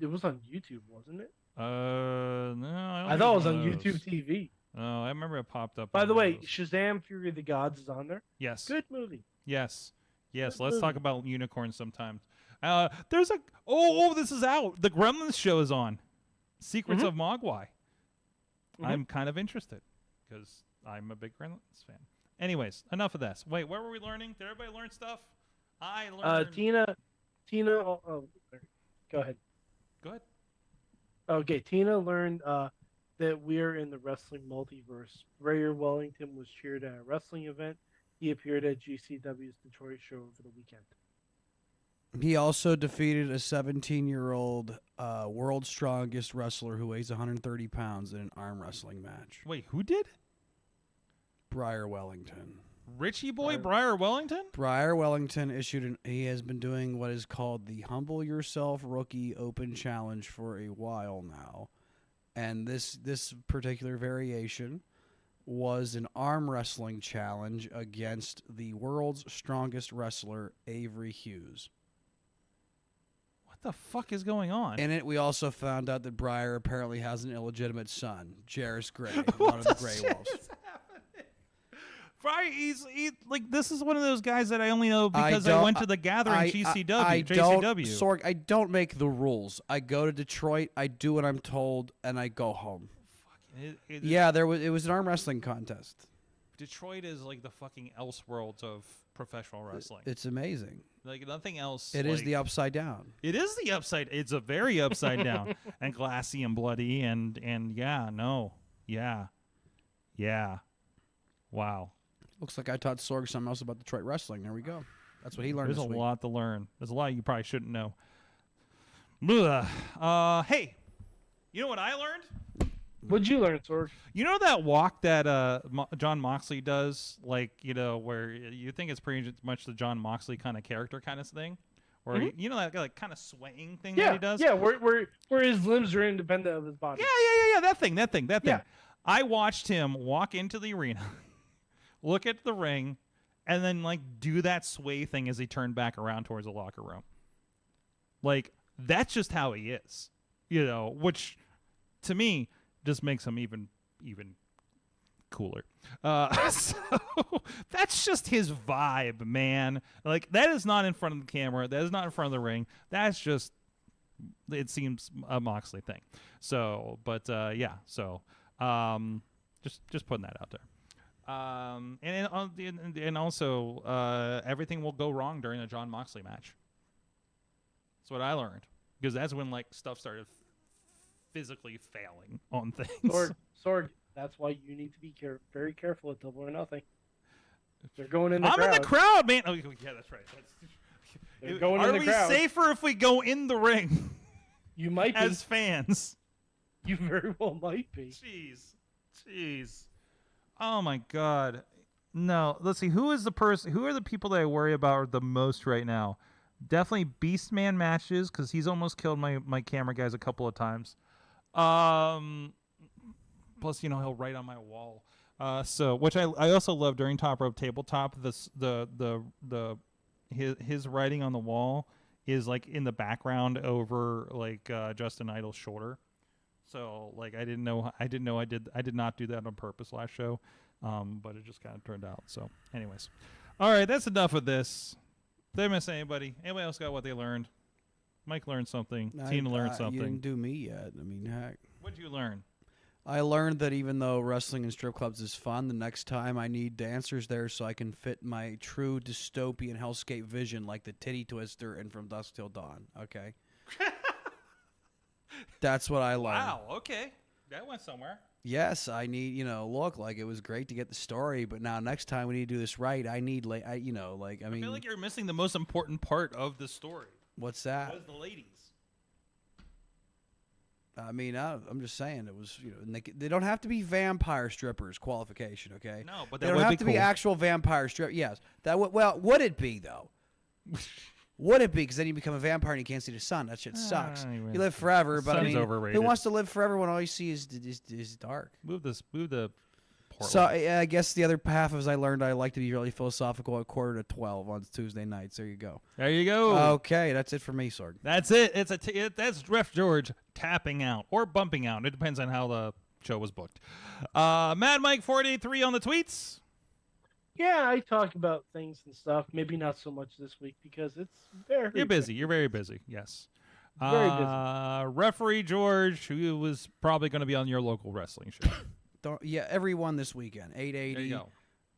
It was on YouTube, wasn't it?
No,
I thought it was on YouTube TV.
Oh, I remember it popped up.
By
on
the
one
way,
of those.
Shazam: Fury of the Gods is on there.
Yes.
Good movie.
Yes. Yes.
Good
Let's talk
movie.
about unicorns sometime. There's a this is out. The Gremlins show is on. Secrets of Mogwai. I'm kind of interested because I'm a big Gremlins fan. Anyways, enough of this. Wait, where were we learning? Did everybody learn stuff? I learned.
Tina. Oh, go ahead.
Go ahead.
Okay, Tina learned that we're in the wrestling multiverse. Ray Wellington was cheered at a wrestling event. He appeared at GCW's Detroit show over the weekend.
He also defeated a 17-year-old world's strongest wrestler who weighs 130 pounds in an arm wrestling match.
Wait, who did?
Briar Wellington.
Richie Boy Briar Wellington?
Briar Wellington he has been doing what is called the Humble Yourself Rookie Open Challenge for a while now. And this particular variation was an arm wrestling challenge against the world's strongest wrestler, Avery Hughes.
What the fuck is going on?
In it, we also found out that Briar apparently has an illegitimate son, Jarris Gray, one of the Grey Wolves.
Briar, this is one of those guys that I only know because I went to the gathering JCW.
Sorg, I don't make the rules. I go to Detroit, I do what I'm told, and I go home. It was an arm wrestling contest.
Detroit is like the fucking Elseworlds of professional wrestling.
It's amazing.
Like nothing else.
It is the upside down.
It is the upside. It's a very upside down and glassy and bloody and wow.
Looks like I taught Sorg something else about Detroit wrestling. There we go. That's what he learned.
There's
this
a
week.
lot to learn. There's a lot you probably shouldn't know. Hey, you know what I learned?
What'd you learn, Sorg?
You know that walk that John Moxley does, like, where you think it's pretty much the John Moxley kind of character kind of thing? Where, that like kind of swaying thing that he does?
Yeah, where his limbs are independent of his body.
Yeah, that thing.
Yeah.
I watched him walk into the arena, look at the ring, and then, like, do that sway thing as he turned back around towards the locker room. Like, that's just how he is, which, to me, just makes him even cooler. So that's just his vibe, man. Like, that is not in front of the camera. That is not in front of the ring. That's just, it seems, a Moxley thing. So, but So, just putting that out there. And also, everything will go wrong during the John Moxley match. That's what I learned, because that's when, like, stuff started physically failing on things.
Sorg, that's why you need to be very careful at Double or Nothing. They're going in the crowd.
I'm in the crowd, man. Oh, yeah, that's right.
They're going in the crowd.
Are we safer if we go in the ring?
You might be.
As fans.
You very well might be.
Jeez. Oh, my God. No. Let's see. Who are the people that I worry about the most right now? Definitely Beastman matches, because he's almost killed my camera guys a couple of times. Plus, he'll write on my wall. Which I also love during Top Rope Tabletop. His writing on the wall is, like, in the background over, like, Justin Idol's shoulder. So, like, I did not do that on purpose last show, but it just kind of turned out. So, anyways, all right, that's enough of this. Did I miss anybody? Anybody else got what they learned? Mike learned something. Tina learned something.
You didn't do me yet. I mean, heck.
What did you learn?
I learned that even though wrestling in strip clubs is fun, the next time I need dancers there so I can fit my true dystopian hellscape vision, like the titty twister and From Dusk Till Dawn. Okay. That's what I learned.
Wow. Okay, that went somewhere.
Yes, I need, look, like, it was great to get the story, but now next time we need to do this right, I need, I feel
like you're missing the most important part of the story.
What's that?
Was the ladies.
I mean, I'm just saying it was, they don't have to be vampire strippers qualification, okay?
No, but
they
that
don't
would
have
be
to
cool.
be actual vampire strip. Yes, that would. Well, would it be though? Would it be? Because then you become a vampire and you can't see the sun. That shit sucks.
Anyway,
you live forever, but I mean,
overrated.
who wants to live forever when all you see is dark?
Move the portal.
So I guess the other half is I learned I like to be really philosophical at 11:45 on Tuesday nights. There you go.
There you go.
Okay, that's it for me, Sorg.
That's it. That's Ref George tapping out or bumping out. It depends on how the show was booked. Mad Mike 483 on the tweets.
Yeah, I talk about things and stuff. Maybe not so much this week because it's very.
You're busy. You're very busy. Yes.
Very busy.
Referee George, who was probably going to be on your local wrestling show.
Everyone this weekend. 880.
There you go.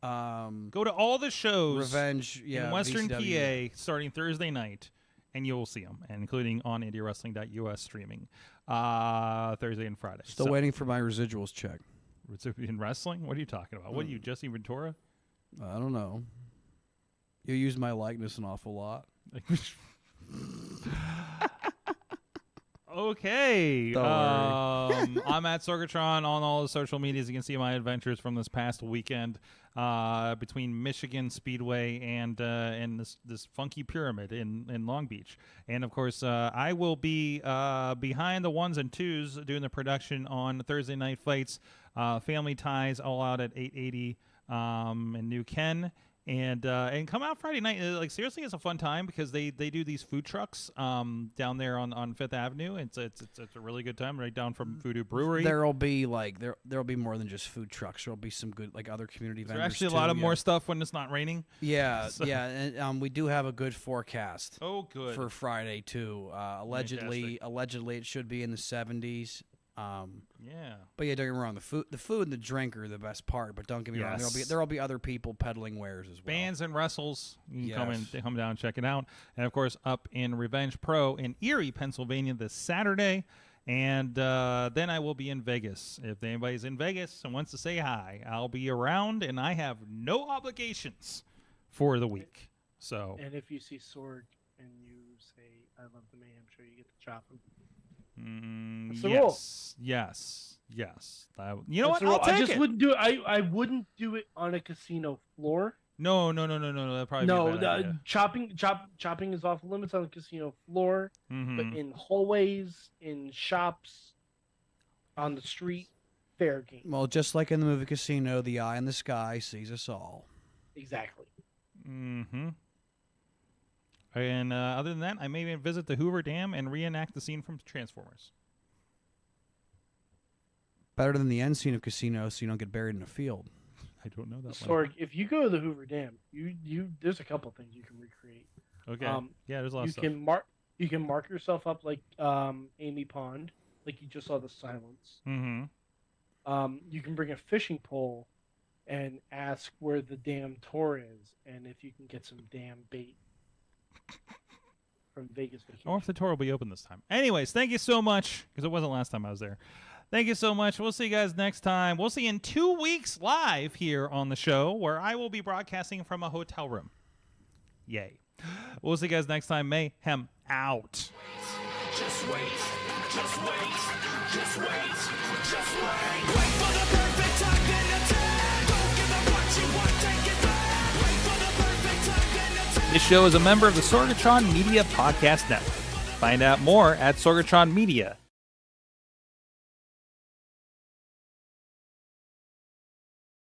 Go to all the shows
Revenge,
in Western PA starting Thursday night, and you will see them, including on IndieWrestling.us streaming Thursday and Friday.
Still waiting for my residuals check.
In wrestling? What are you talking about? What are you, Jesse Ventura?
I don't know. You use my likeness an awful lot.
Okay.
Don't worry.
I'm at Sorgatron on all the social medias. You can see my adventures from this past weekend between Michigan Speedway and this funky pyramid in Long Beach. And, of course, I will be behind the ones and twos doing the production on Thursday Night Fights, Family Ties, all out at 880 in New Ken. And come out Friday night. Like, seriously, it's a fun time because they do these food trucks down there on Fifth Avenue. It's a really good time right down from Voodoo Brewery.
There'll be there'll be more than just food trucks. There'll be some good other community vendors.
There's actually a
too,
lot of more stuff when it's not raining.
Yeah, yeah, and we do have a good forecast.
Oh, good.
For Friday too. Allegedly it should be in the 70s.
Yeah.
But yeah, don't get me wrong. The food and the drink are the best part. But don't get me wrong. There'll be other people peddling wares as well.
Bands and wrestles. You can come down and check it out. And of course, up in Revenge Pro in Erie, Pennsylvania, this Saturday. And then I will be in Vegas. If anybody's in Vegas and wants to say hi, I'll be around, and I have no obligations for the week. So.
And if you see Sorg and you say, "I love the Mayhem show," you get to chop him. That's the rule.
Yes. You know what?
I'll
take
just
it.
wouldn't do it. I wouldn't do it on a casino floor.
No. That'd probably be a bad idea.
Chopping is off limits on the casino floor, but in hallways, in shops, on the street, fair game.
Well, just like in the movie Casino, the eye in the sky sees us all.
Exactly.
Mm-hmm. And other than that, I may even visit the Hoover Dam and reenact the scene from Transformers.
Better than the end scene of Casino, so you don't get buried in a field.
I don't know that.
Sorg, if you go to the Hoover Dam, there's a couple things you can recreate.
Okay. Yeah, there's a lot of stuff.
You can mark yourself up like Amy Pond, like you just saw the Silence.
Mm-hmm.
You can bring a fishing pole and ask where the damn tour is, and if you can get some damn bait from Vegas Vacation.
Or if the tour will be open this time. Anyways, thank you so much, because it wasn't last time I was there. Thank you so much. We'll see you guys next time. We'll see you in 2 weeks live here on the show, where I will be broadcasting from a hotel room. Yay. We'll see you guys next time. Mayhem out.
Just wait, just wait, just wait, just wait. Wait for the perfect time, then attack. Don't give up what you want, take it back. Wait for the perfect time, then attack.
This show is a member of the Sorgatron Media Podcast Network. Find out more at sorgatronmedia.com.